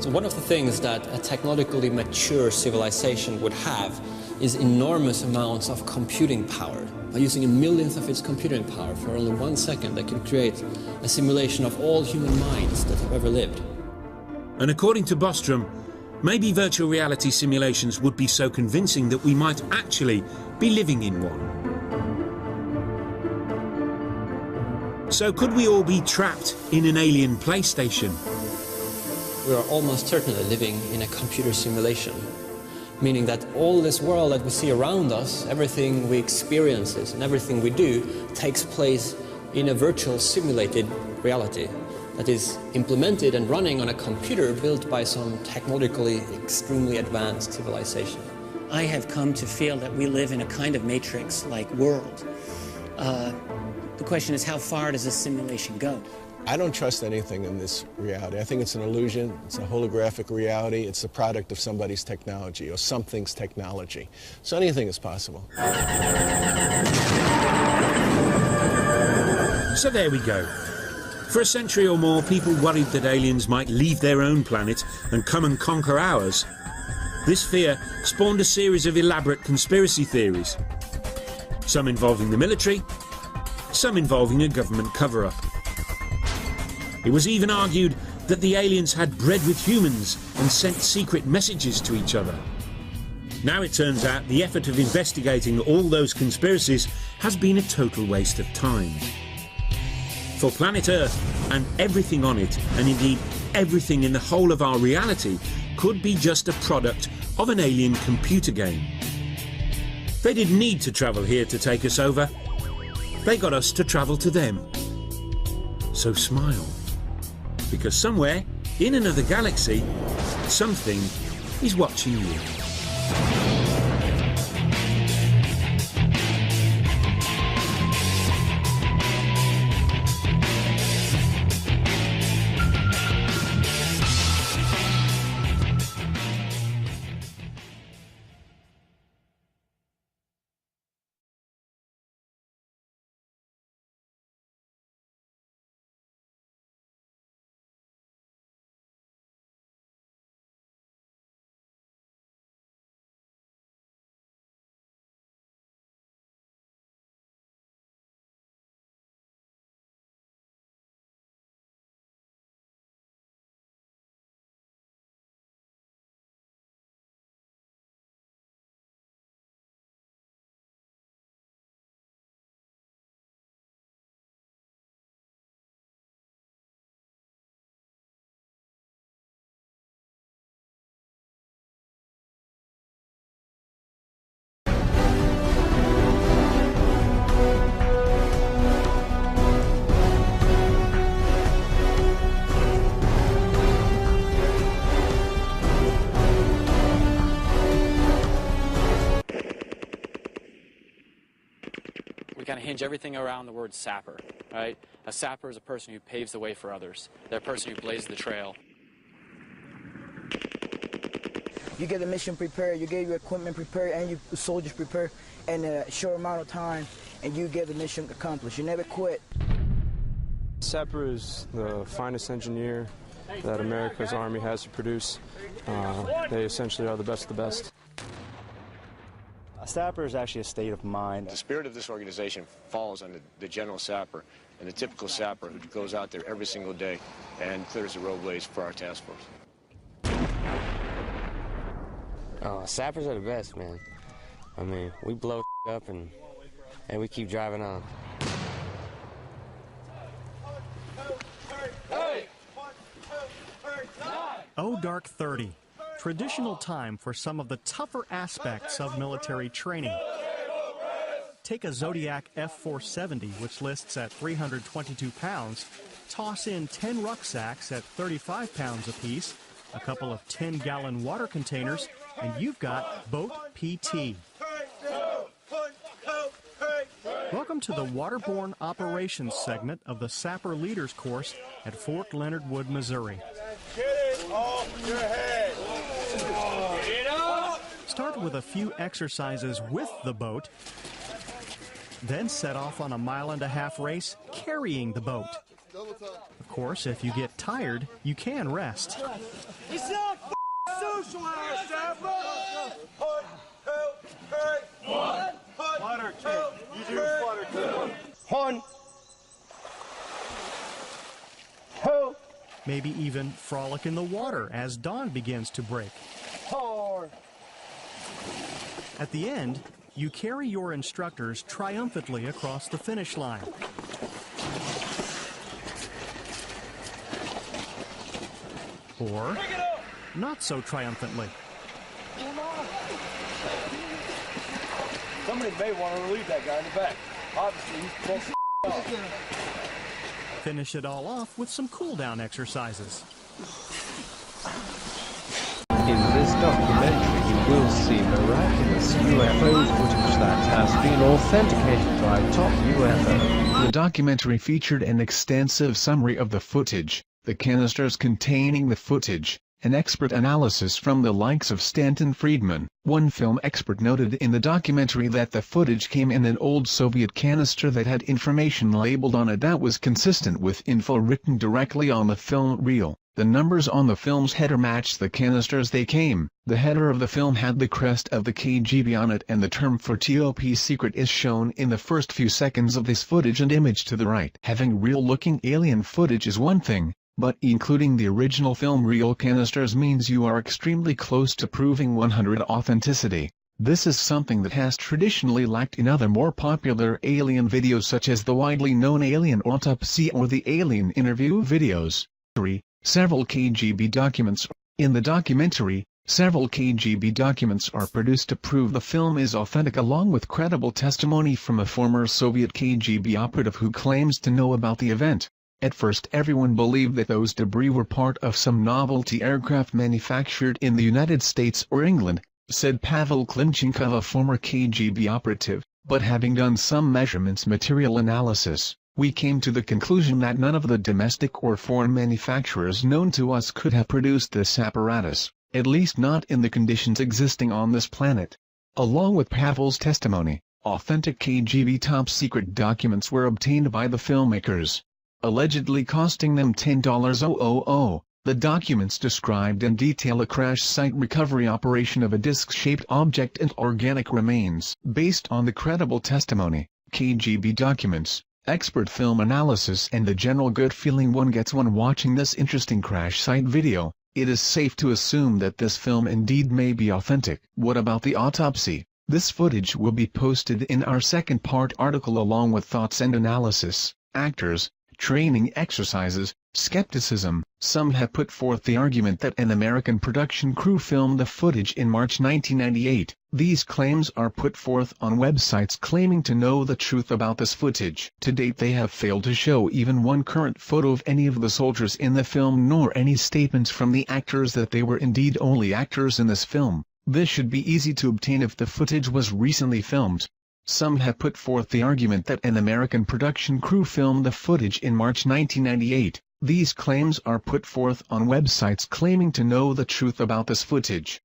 So one of the things that a technologically mature civilization would have is enormous amounts of computing power. By using a millionth of its computing power for only 1 second, they could create a simulation of all human minds that have ever lived. And according to Bostrom, maybe virtual reality simulations would be so convincing that we might actually be living in one. So could we all be trapped in an alien PlayStation? We are almost certainly living in a computer simulation, meaning that all this world that we see around us, everything we experience and everything we do, takes place in a virtual simulated reality that is implemented and running on a computer built by some technologically extremely advanced civilization. I have come to feel that we live in a kind of matrix-like world. The question is, how far does this simulation go? I don't trust anything in this reality. I think it's an illusion. It's a holographic reality. It's the product of somebody's technology or something's technology. So anything is possible. So there we go. For a century or more, people worried that aliens might leave their own planet and come and conquer ours. This fear spawned a series of elaborate conspiracy theories, some involving the military, some involving a government cover-up. It was even argued that the aliens had bred with humans and sent secret messages to each other. Now it turns out the effort of investigating all those conspiracies has been a total waste of time. For planet Earth and everything on it, and indeed everything in the whole of our reality, could be just a product of an alien computer game. They didn't need to travel here to take us over. They got us to travel to them. So smile. Because somewhere, in another galaxy, something is watching you. hinge everything around the word sapper, right? A sapper is a person who paves the way for others. They're a person who blazes the trail. You get the mission prepared, you get your equipment prepared, and your soldiers prepared in a short amount of time, and you get the mission accomplished. You never quit. Sapper is the finest engineer that America's Army has to produce. They essentially are the best of the best. A sapper is actually a state of mind. The spirit of this organization falls on the general sapper and the typical sapper who goes out there every single day and clears the roadways for our task force. Sappers are the best, man. I mean, we blow up and we keep driving on. Oh, Dark 30, traditional time for some of the tougher aspects of military training. Take a Zodiac F-470, which lists at 322 pounds, toss in 10 rucksacks at 35 pounds apiece, a couple of 10-gallon water containers, and you've got Boat PT. Welcome to the Waterborne Operations segment of the Sapper Leaders Course at Fort Leonard Wood, Missouri. Get it off your head. Start with a few exercises with the boat, then set off on a 1.5-mile race carrying the boat. Of course, if you get tired, you can rest. It's not socialized, Sapper. Flutter kick. You do flutter kick. 1, 2. Maybe even frolic in the water as dawn begins to break. 4. At the end, you carry your instructors triumphantly across the finish line. Or not so triumphantly. Somebody may want to relieve that guy in the back. Obviously, he's close to Finish it all off with some cool-down exercises. In this documentary, you will see miraculous UFO footage that has been authenticated by top UFO. The documentary featured an extensive summary of the footage, the canisters containing the footage, an expert analysis from the likes of Stanton Friedman. One film expert noted in the documentary that the footage came in an old Soviet canister that had information labeled on it that was consistent with info written directly on the film reel. The numbers on the film's header matched the canisters they came. The header of the film had the crest of the KGB on it, and the term for top secret is shown in the first few seconds of this footage and image to the right. Having real-looking alien footage is one thing, but including the original film reel canisters means you are extremely close to proving 100% authenticity. This is something that has traditionally lacked in other more popular alien videos such as the widely known Alien Autopsy or the Alien Interview videos. Several KGB documents. In the documentary, several KGB documents are produced to prove the film is authentic, along with credible testimony from a former Soviet KGB operative who claims to know about the event. At first everyone believed that those debris were part of some novelty aircraft manufactured in the United States or England, said Pavel Klimchenkov, a former KGB operative, but having done some measurements material analysis, we came to the conclusion that none of the domestic or foreign manufacturers known to us could have produced this apparatus, at least not in the conditions existing on this planet. Along with Pavel's testimony, authentic KGB top-secret documents were obtained by the filmmakers, allegedly costing them $10,000. The documents described in detail a crash site recovery operation of a disc-shaped object and organic remains. Based on the credible testimony, KGB documents, expert film analysis and the general good feeling one gets when watching this interesting crash site video, it is safe to assume that this film indeed may be authentic. What about the autopsy? This footage will be posted in our second part article along with thoughts and analysis, actors, training exercises, skepticism. Some have put forth the argument that an American production crew filmed the footage in March 1998. These claims are put forth on websites claiming to know the truth about this footage. To date they have failed to show even one current photo of any of the soldiers in the film, nor any statements from the actors that they were indeed only actors in this film. This should be easy to obtain if the footage was recently filmed. Some have put forth the argument that an American production crew filmed the footage in March 1998. These claims are put forth on websites claiming to know the truth about this footage.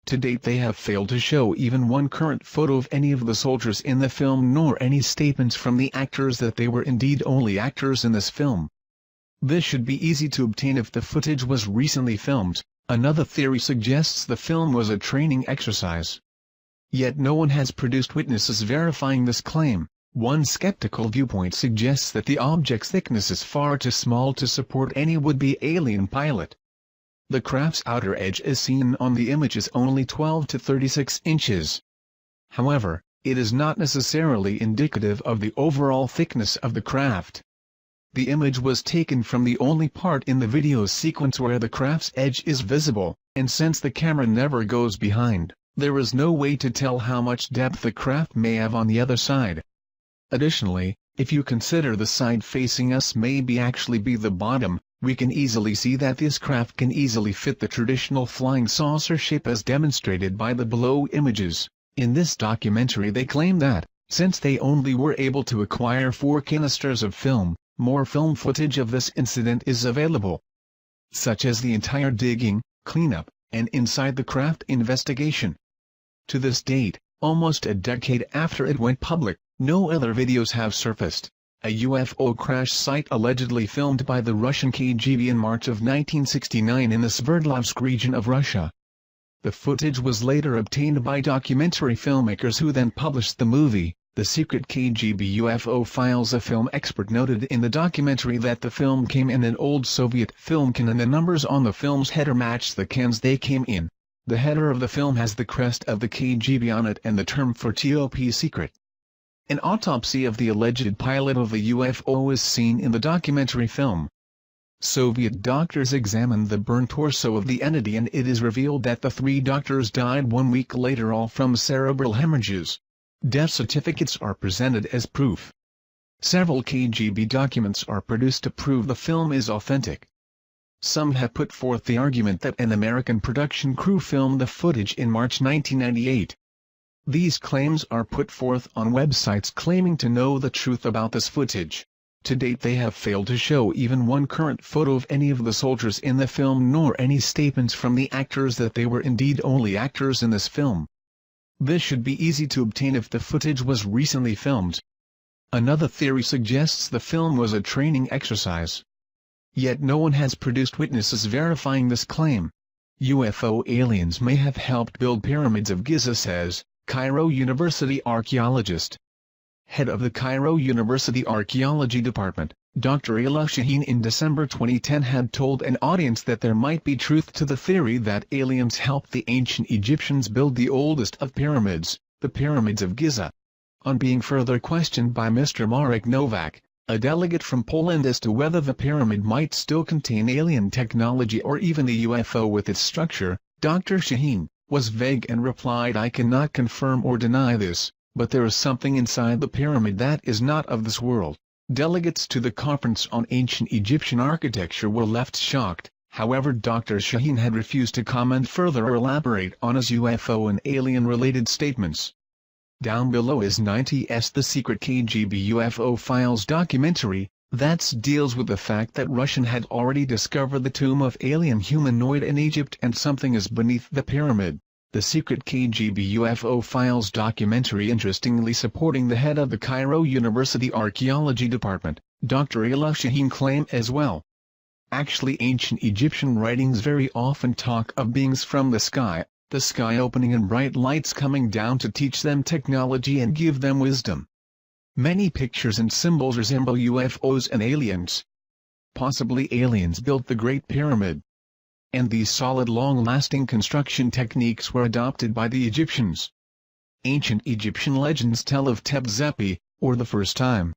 To date they have failed to show even one current photo of any of the soldiers in the film nor any statements from the actors that they were indeed only actors in this film. This should be easy to obtain if the footage was recently filmed. Another theory suggests the film was a training exercise. Yet no one has produced witnesses verifying this claim. One skeptical viewpoint suggests that the object's thickness is far too small to support any would-be alien pilot. The craft's outer edge as seen on the image is only 12 to 36 inches. However, it is not necessarily indicative of the overall thickness of the craft. The image was taken from the only part in the video sequence where the craft's edge is visible, and since the camera never goes behind, there is no way to tell how much depth the craft may have on the other side. Additionally, if you consider the side facing us may actually be the bottom, we can easily see that this craft can easily fit the traditional flying saucer shape as demonstrated by the below images. In this documentary they claim that, since they only were able to acquire 4 canisters of film, more film footage of this incident is available, such as the entire digging, cleanup, and inside the craft investigation. To this date, almost a decade after it went public, no other videos have surfaced. A UFO crash site allegedly filmed by the Russian KGB in March of 1969 in the Sverdlovsk region of Russia. The footage was later obtained by documentary filmmakers who then published the movie, The Secret KGB UFO Files. A film expert noted in the documentary that the film came in an old Soviet film can and the numbers on the film's header matched the cans they came in. The header of the film has the crest of the KGB on it and the term for top secret. An autopsy of the alleged pilot of the UFO is seen in the documentary film. Soviet doctors examined the burnt torso of the entity and it is revealed that the 3 doctors died 1 week later, all from cerebral hemorrhages. Death certificates are presented as proof. Several KGB documents are produced to prove the film is authentic. Some have put forth the argument that an American production crew filmed the footage in March 1998. These claims are put forth on websites claiming to know the truth about this footage. To date they have failed to show even one current photo of any of the soldiers in the film nor any statements from the actors that they were indeed only actors in this film. This should be easy to obtain if the footage was recently filmed. Another theory suggests the film was a training exercise. Yet no one has produced witnesses verifying this claim. UFO aliens may have helped build pyramids of Giza, says Cairo University archaeologist. Head of the Cairo University Archaeology Department, Dr. Ayla Shaheen in December 2010 had told an audience that there might be truth to the theory that aliens helped the ancient Egyptians build the oldest of pyramids, the pyramids of Giza. On being further questioned by Mr. Marek Nowak, a delegate from Poland, as to whether the pyramid might still contain alien technology or even a UFO with its structure, Dr. Shaheen was vague and replied, "I cannot confirm or deny this, but there is something inside the pyramid that is not of this world." Delegates to the conference on ancient Egyptian architecture were left shocked. However, Dr. Shaheen had refused to comment further or elaborate on his UFO and alien-related statements. Down below is 90's The Secret KGB UFO Files documentary, that deals with the fact that Russian had already discovered the tomb of alien humanoid in Egypt and something is beneath the pyramid. The Secret KGB UFO Files documentary interestingly supporting the head of the Cairo University Archaeology Department, Dr. Ayla Shaheen claim as well. Actually, ancient Egyptian writings very often talk of beings from the sky opening and bright lights coming down to teach them technology and give them wisdom. Many pictures and symbols resemble UFOs and aliens. Possibly aliens built the Great Pyramid. And these solid long-lasting construction techniques were adopted by the Egyptians. Ancient Egyptian legends tell of Tebzepi, or the first time.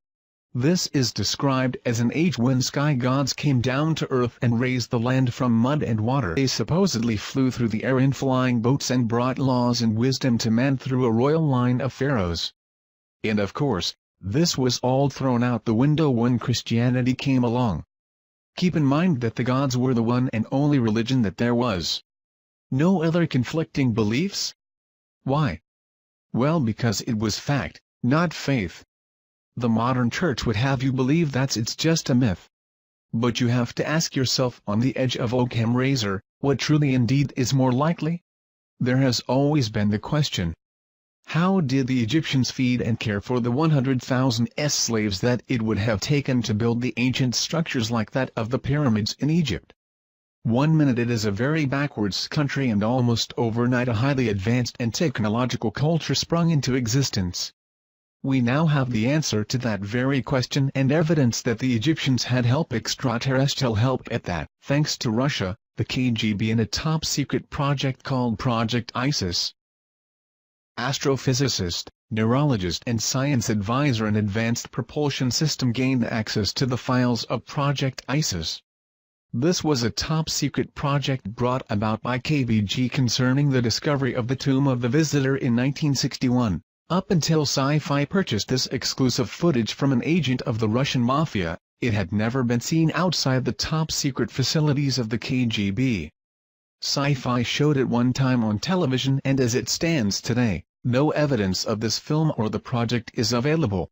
This is described as an age when sky gods came down to earth and raised the land from mud and water. They supposedly flew through the air in flying boats and brought laws and wisdom to man through a royal line of pharaohs. And of course, this was all thrown out the window when Christianity came along. Keep in mind that the gods were the one and only religion that there was. No other conflicting beliefs? Why? Well, because it was fact. not faith. The modern church would have you believe it's just a myth. But you have to ask yourself, on the edge of Occam razor, what truly indeed is more likely? There has always been the question. How did the Egyptians feed and care for the 100,000 slaves that it would have taken to build the ancient structures like that of the pyramids in Egypt? 1 minute it is a very backwards country, and almost overnight a highly advanced and technological culture sprung into existence. We now have the answer to that very question and evidence that the Egyptians had help, extraterrestrial help at that, thanks to Russia, the KGB, and a top-secret project called Project ISIS. Astrophysicist, neurologist and science advisor in Advanced Propulsion System gained access to the files of Project ISIS. This was a top-secret project brought about by KGB concerning the discovery of the Tomb of the Visitor in 1961. Up until Sci-Fi purchased this exclusive footage from an agent of the Russian Mafia, it had never been seen outside the top-secret facilities of the KGB. Sci-Fi showed it one time on television, and as it stands today, no evidence of this film or the project is available.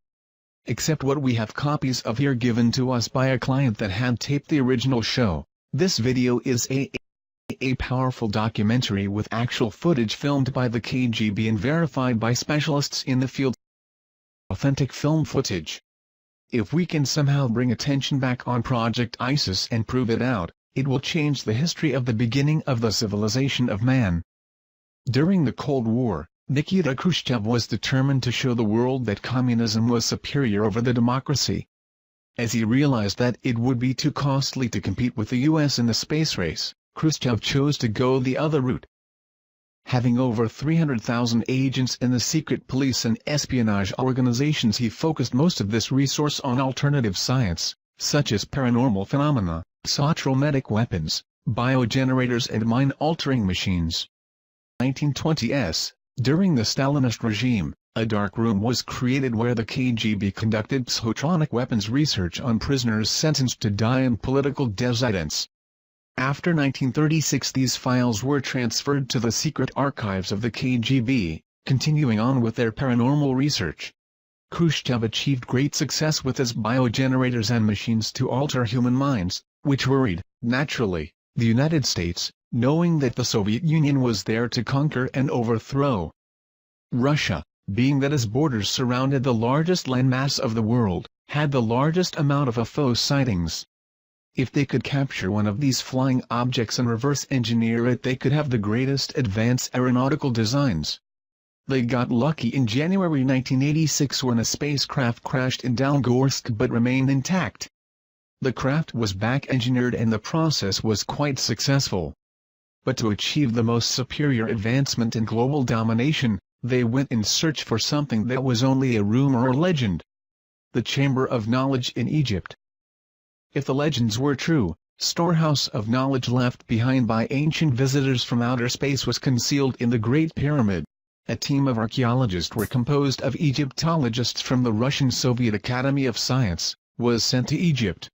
Except what we have copies of here given to us by a client that had taped the original show. This video is a powerful documentary with actual footage filmed by the KGB and verified by specialists in the field. Authentic film footage. If we can somehow bring attention back on Project ISIS and prove it out, it will change the history of the beginning of the civilization of man. During the Cold War, Nikita Khrushchev was determined to show the world that communism was superior over the democracy. As he realized that it would be too costly to compete with the US in the space race, Khrushchev chose to go the other route. Having over 300,000 agents in the secret police and espionage organizations, he focused most of this resource on alternative science, such as paranormal phenomena, psychotrometic weapons, biogenerators and mind-altering machines. 1920s, during the Stalinist regime, a dark room was created where the KGB conducted psychotronic weapons research on prisoners sentenced to die and political dissidents. After 1936 these files were transferred to the secret archives of the KGB, continuing on with their paranormal research. Khrushchev achieved great success with his biogenerators and machines to alter human minds, which worried, naturally, the United States, knowing that the Soviet Union was there to conquer and overthrow. Russia, being that its borders surrounded the largest landmass of the world, had the largest amount of UFO sightings. If they could capture one of these flying objects and reverse engineer it, they could have the greatest advanced aeronautical designs. They got lucky in January 1986 when a spacecraft crashed in Dalgorsk but remained intact. The craft was back-engineered and the process was quite successful. But to achieve the most superior advancement in global domination, they went in search for something that was only a rumor or legend. The Chamber of Knowledge in Egypt. If the legends were true, storehouse of knowledge left behind by ancient visitors from outer space was concealed in the Great Pyramid. A team of archaeologists were composed of Egyptologists from the Russian Soviet Academy of Science, was sent to Egypt.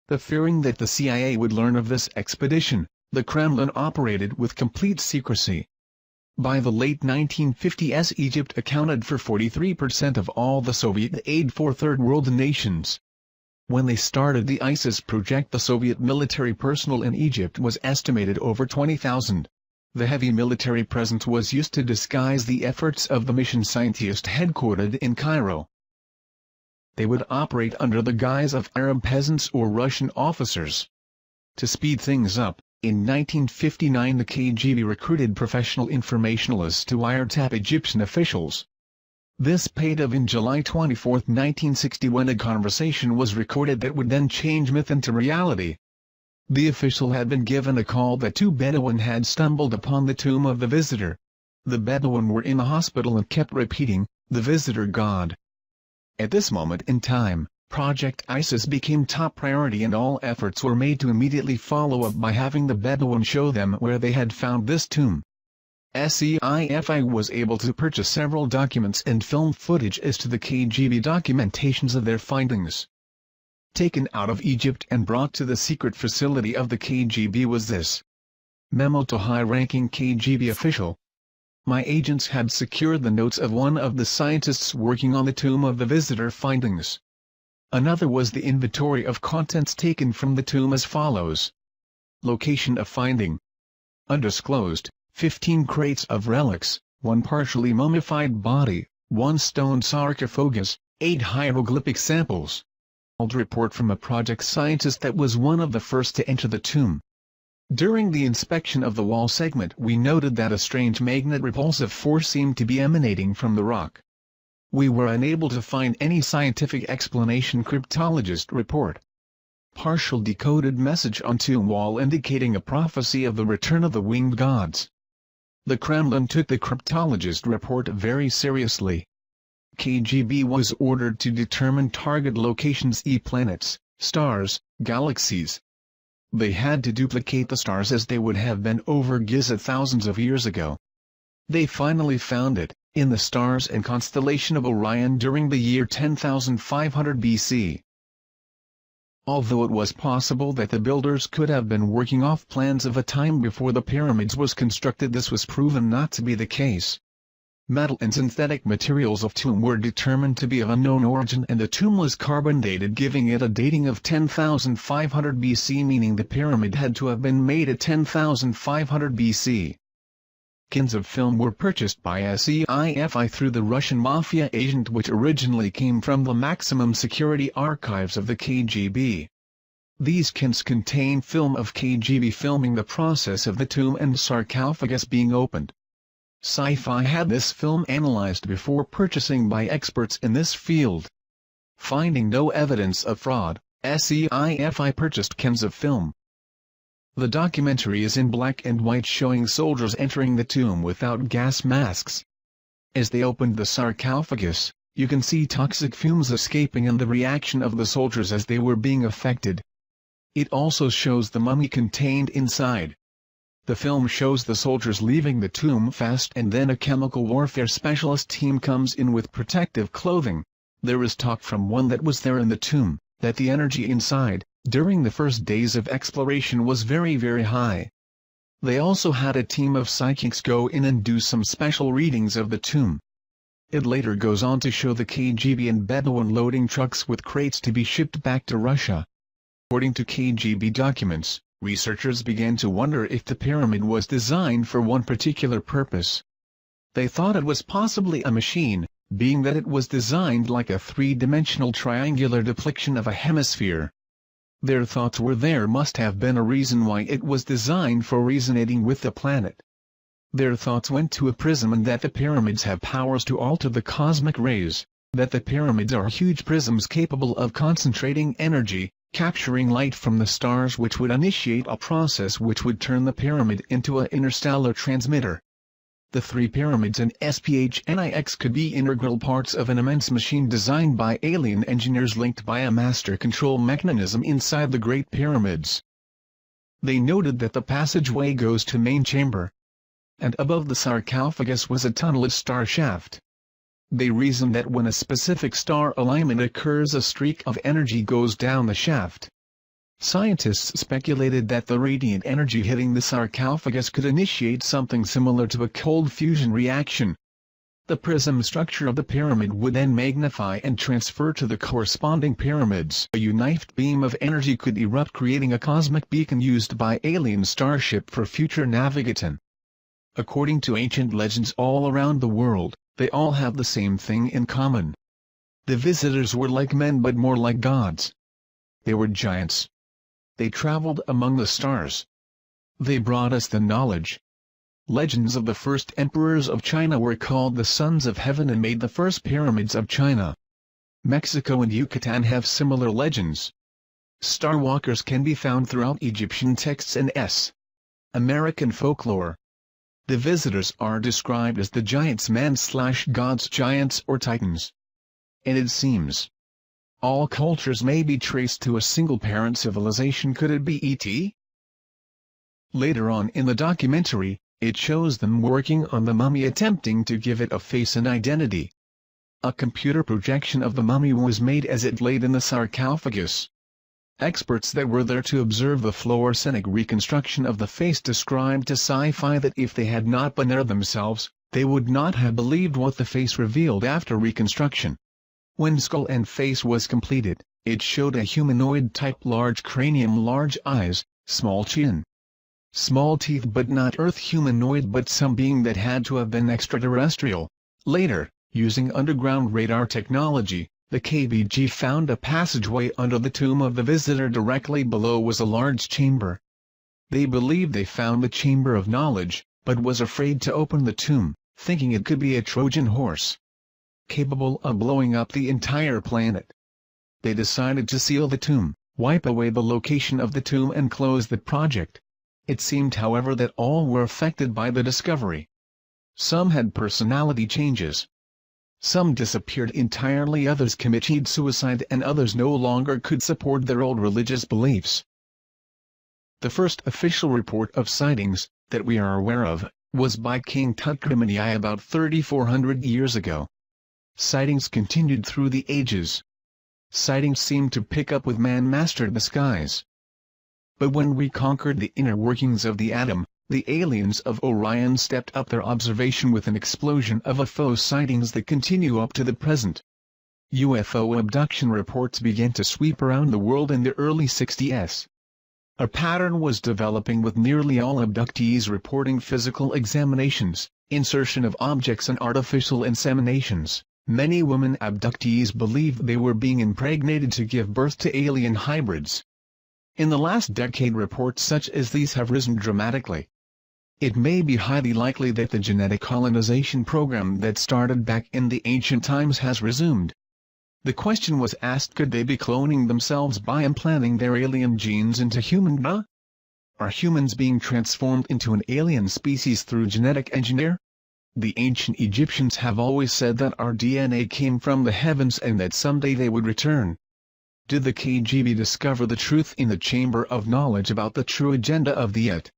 The fearing that the CIA would learn of this expedition, the Kremlin operated with complete secrecy. By the late 1950s Egypt accounted for 43% of all the Soviet aid for Third World nations. When they started the ISIS project, the Soviet military personnel in Egypt was estimated over 20,000. The heavy military presence was used to disguise the efforts of the mission scientists headquartered in Cairo. They would operate under the guise of Arab peasants or Russian officers. To speed things up, in 1959 the KGB recruited professional informationalists to wiretap Egyptian officials. This paid off in July 24, 1960 when a conversation was recorded that would then change myth into reality. The official had been given a call that two Bedouin had stumbled upon the Tomb of the Visitor. The Bedouin were in the hospital and kept repeating, "The Visitor God." At this moment in time, Project ISIS became top priority and all efforts were made to immediately follow up by having the Bedouin show them where they had found this tomb. SCIFI was able to purchase several documents and film footage as to the KGB documentations of their findings. Taken out of Egypt and brought to the secret facility of the KGB was this memo to high-ranking KGB official. My agents had secured the notes of one of the scientists working on the tomb of the visitor findings. Another was the inventory of contents taken from the tomb as follows. Location of finding. Undisclosed, 15 crates of relics, 1 partially mummified body, 1 stone sarcophagus, 8 hieroglyphic samples. Old report from a project scientist that was one of the first to enter the tomb. During the inspection of the wall segment we noted that a strange magnet-repulsive force seemed to be emanating from the rock. We were unable to find any scientific explanation. Cryptologist report. Partial decoded message on tomb wall indicating a prophecy of the return of the winged gods. The Kremlin took the cryptologist report very seriously. KGB was ordered to determine target locations: planets, stars, galaxies. They had to duplicate the stars as they would have been over Giza thousands of years ago. They finally found it, in the stars and constellation of Orion during the year 10,500 BC. Although it was possible that the builders could have been working off plans of a time before the pyramids was constructed, this was proven not to be the case. Metal and synthetic materials of tomb were determined to be of unknown origin, and the tomb was carbon dated, giving it a dating of 10,500 BC, meaning the pyramid had to have been made at 10,500 BC. Cans of film were purchased by SEIFI through the Russian mafia agent, which originally came from the maximum security archives of the KGB. These cans contain film of KGB filming the process of the tomb and sarcophagus being opened. Sci-Fi had this film analyzed before purchasing by experts in this field. Finding no evidence of fraud, SEIFI purchased cans of film. The documentary is in black and white, showing soldiers entering the tomb without gas masks. As they opened the sarcophagus, you can see toxic fumes escaping and the reaction of the soldiers as they were being affected. It also shows the mummy contained inside. The film shows the soldiers leaving the tomb fast, and then a chemical warfare specialist team comes in with protective clothing. There is talk from one that was there in the tomb, that the energy inside, during the first days of exploration, was very high. They also had a team of psychics go in and do some special readings of the tomb. It later goes on to show the KGB and Bedouin loading trucks with crates to be shipped back to Russia. According to KGB documents, researchers began to wonder if the pyramid was designed for one particular purpose. They thought it was possibly a machine, being that it was designed like a three-dimensional triangular depiction of a hemisphere. Their thoughts were there must have been a reason why it was designed for resonating with the planet. Their thoughts went to a prism, and that the pyramids have powers to alter the cosmic rays, that the pyramids are huge prisms capable of concentrating energy, capturing light from the stars, which would initiate a process which would turn the pyramid into an interstellar transmitter. The three pyramids and SPHNIX could be integral parts of an immense machine designed by alien engineers linked by a master control mechanism inside the Great Pyramids. They noted that the passageway goes to main chamber, and above the sarcophagus was a tunnelled star shaft. They reasoned that when a specific star alignment occurs, a streak of energy goes down the shaft. Scientists speculated that the radiant energy hitting the sarcophagus could initiate something similar to a cold fusion reaction. The prism structure of the pyramid would then magnify and transfer to the corresponding pyramids. A united beam of energy could erupt, creating a cosmic beacon used by alien starship for future navigation. According to ancient legends all around the world, they all have the same thing in common. The visitors were like men, but more like gods. They were giants. They traveled among the stars. They brought us the knowledge. Legends of the first emperors of China were called the Sons of Heaven and made the first pyramids of China. Mexico and Yucatan have similar legends. Starwalkers can be found throughout Egyptian texts and American folklore. The visitors are described as the giants, man/gods, giants or titans. And it seems all cultures may be traced to a single parent civilization. Could it be ET? Later on in the documentary, it shows them working on the mummy, attempting to give it a face and identity. A computer projection of the mummy was made as it laid in the sarcophagus. Experts that were there to observe the fluorescent reconstruction of the face described to Sci-Fi that if they had not been there themselves, They would not have believed what the face revealed after reconstruction. When skull and face was completed, it showed a humanoid type, large cranium, large eyes, small chin, small teeth, but not Earth humanoid, but some being that had to have been extraterrestrial. Later, using underground radar technology, the KBG found a passageway under the tomb of the visitor. Directly below was a large chamber. They believed they found the chamber of knowledge, but was afraid to open the tomb, thinking it could be a Trojan horse, capable of blowing up the entire planet. They decided to seal the tomb, wipe away the location of the tomb, and close the project. It seemed, however, that all were affected by the discovery. Some had personality changes. Some disappeared entirely, others committed suicide, and others no longer could support their old religious beliefs. The first official report of sightings, that we are aware of, was by King Tut about 3,400 years ago. Sightings continued through the ages. Sightings seemed to pick up with man mastered the skies. But when we conquered the inner workings of the atom, the aliens of Orion stepped up their observation with an explosion of UFO sightings that continue up to the present. UFO abduction reports began to sweep around the world in the early 60s. A pattern was developing, with nearly all abductees reporting physical examinations, insertion of objects, and artificial inseminations. Many women abductees believed they were being impregnated to give birth to alien hybrids. In the last decade, reports such as these have risen dramatically. It may be highly likely that the genetic colonization program that started back in the ancient times has resumed. The question was asked, could they be cloning themselves by implanting their alien genes into human DNA? Are humans being transformed into an alien species through genetic engineering? The ancient Egyptians have always said that our DNA came from the heavens and that someday they would return. Did the KGB discover the truth in the chamber of knowledge about the true agenda of the Yet?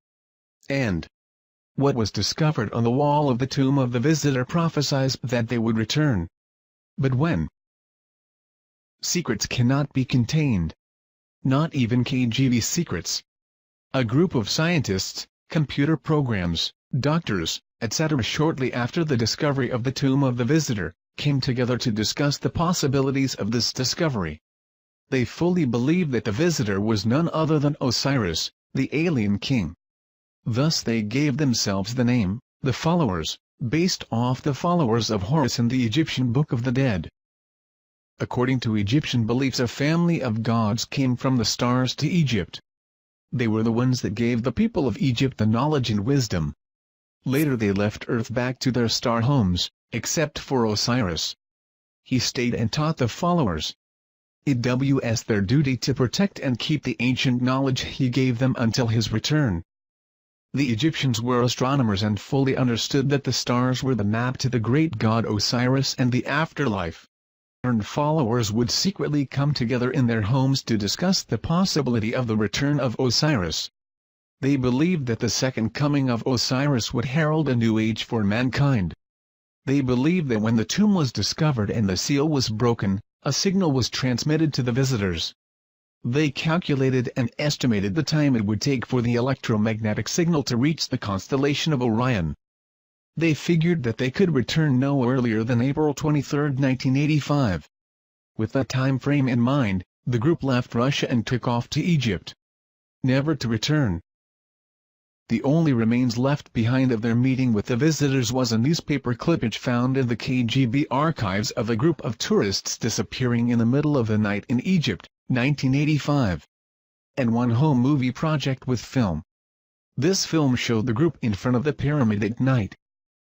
And what was discovered on the wall of the tomb of the visitor prophesies that they would return. But when? Secrets cannot be contained. Not even KGB secrets. A group of scientists, computer programs, doctors, etc., shortly after the discovery of the tomb of the visitor, came together to discuss the possibilities of this discovery. They fully believed that the visitor was none other than Osiris, the alien king. Thus they gave themselves the name, the Followers, based off the followers of Horus in the Egyptian Book of the Dead. According to Egyptian beliefs, a family of gods came from the stars to Egypt. They were the ones that gave the people of Egypt the knowledge and wisdom. Later they left Earth back to their star homes, except for Osiris. He stayed and taught the followers. It was their duty to protect and keep the ancient knowledge he gave them until his return. The Egyptians were astronomers and fully understood that the stars were the map to the great god Osiris and the afterlife. And followers would secretly come together in their homes to discuss the possibility of the return of Osiris. They believed that the second coming of Osiris would herald a new age for mankind. They believed that when the tomb was discovered and the seal was broken, a signal was transmitted to the visitors. They calculated and estimated the time it would take for the electromagnetic signal to reach the constellation of Orion. They figured that they could return no earlier than April 23, 1985. With that time frame in mind, the group left Russia and took off to Egypt, never to return. The only remains left behind of their meeting with the visitors was a newspaper clippage found in the KGB archives of a group of tourists disappearing in the middle of the night in Egypt, 1985. And one home movie project with film. This film showed the group in front of the pyramid at night.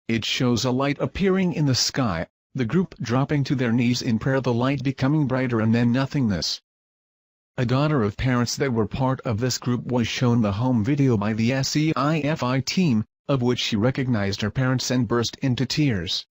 It shows a light appearing in the sky, the group dropping to their knees in prayer, the light becoming brighter and then nothingness. A daughter of parents that were part of this group was shown the home video by the SCIFI team, of which she recognized her parents and burst into tears.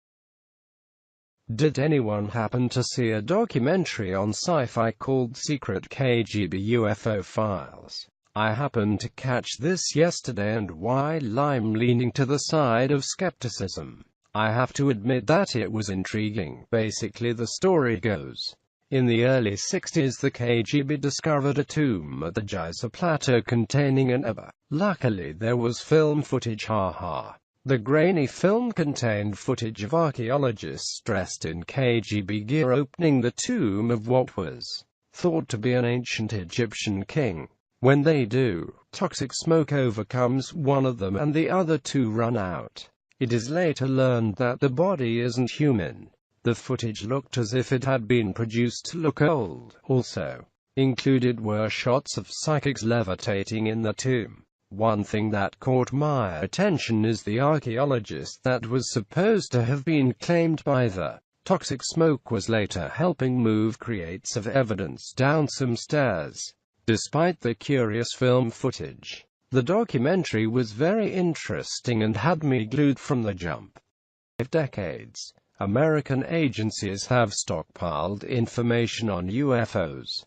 Did anyone happen to see a documentary on sci-fi called Secret KGB UFO Files? I happened to catch this yesterday, and while I'm leaning to the side of skepticism, I have to admit that it was intriguing. Basically, the story goes, in the early 60s the KGB discovered a tomb at the Giza Plateau containing an UFO. Luckily there was film footage, haha. The grainy film contained footage of archaeologists dressed in KGB gear opening the tomb of what was thought to be an ancient Egyptian king. When they do, toxic smoke overcomes one of them and the other two run out. It is later learned that the body isn't human. The footage looked as if it had been produced to look old. Also included were shots of psychics levitating in the tomb. One thing that caught my attention is the archaeologist that was supposed to have been claimed by the toxic smoke was later helping move crates of evidence down some stairs. Despite the curious film footage, the documentary was very interesting and had me glued from the jump. For decades, American agencies have stockpiled information on UFOs.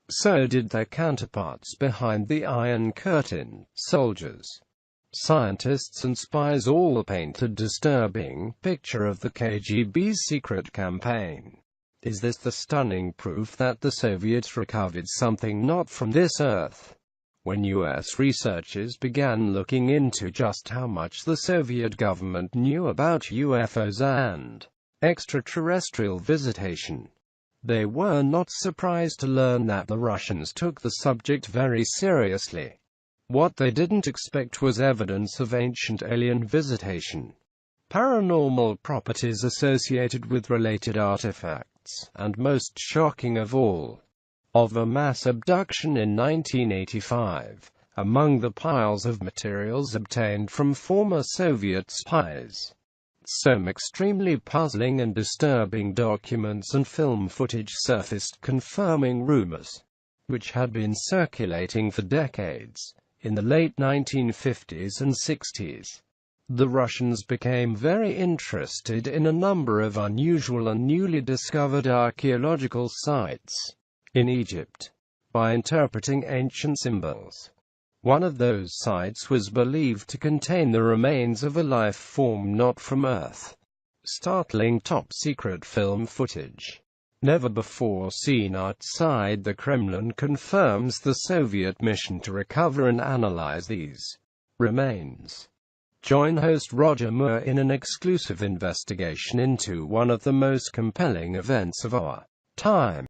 So did their counterparts behind the Iron Curtain. Soldiers, scientists and spies all paint a disturbing picture of the KGB's secret campaign. Is this the stunning proof that the Soviets recovered something not from this earth? When US researchers began looking into just how much the Soviet government knew about UFOs and extraterrestrial visitation, they were not surprised to learn that the Russians took the subject very seriously. What they didn't expect was evidence of ancient alien visitation, paranormal properties associated with related artifacts, and most shocking of all, of a mass abduction in 1985, among the piles of materials obtained from former Soviet spies. Some extremely puzzling and disturbing documents and film footage surfaced confirming rumors, which had been circulating for decades. In the late 1950s and 60s, the Russians became very interested in a number of unusual and newly discovered archaeological sites in Egypt by interpreting ancient symbols. One of those sites was believed to contain the remains of a life form not from Earth. Startling top-secret film footage, never before seen outside the Kremlin, confirms the Soviet mission to recover and analyze these remains. Join host Roger Moore in an exclusive investigation into one of the most compelling events of our time.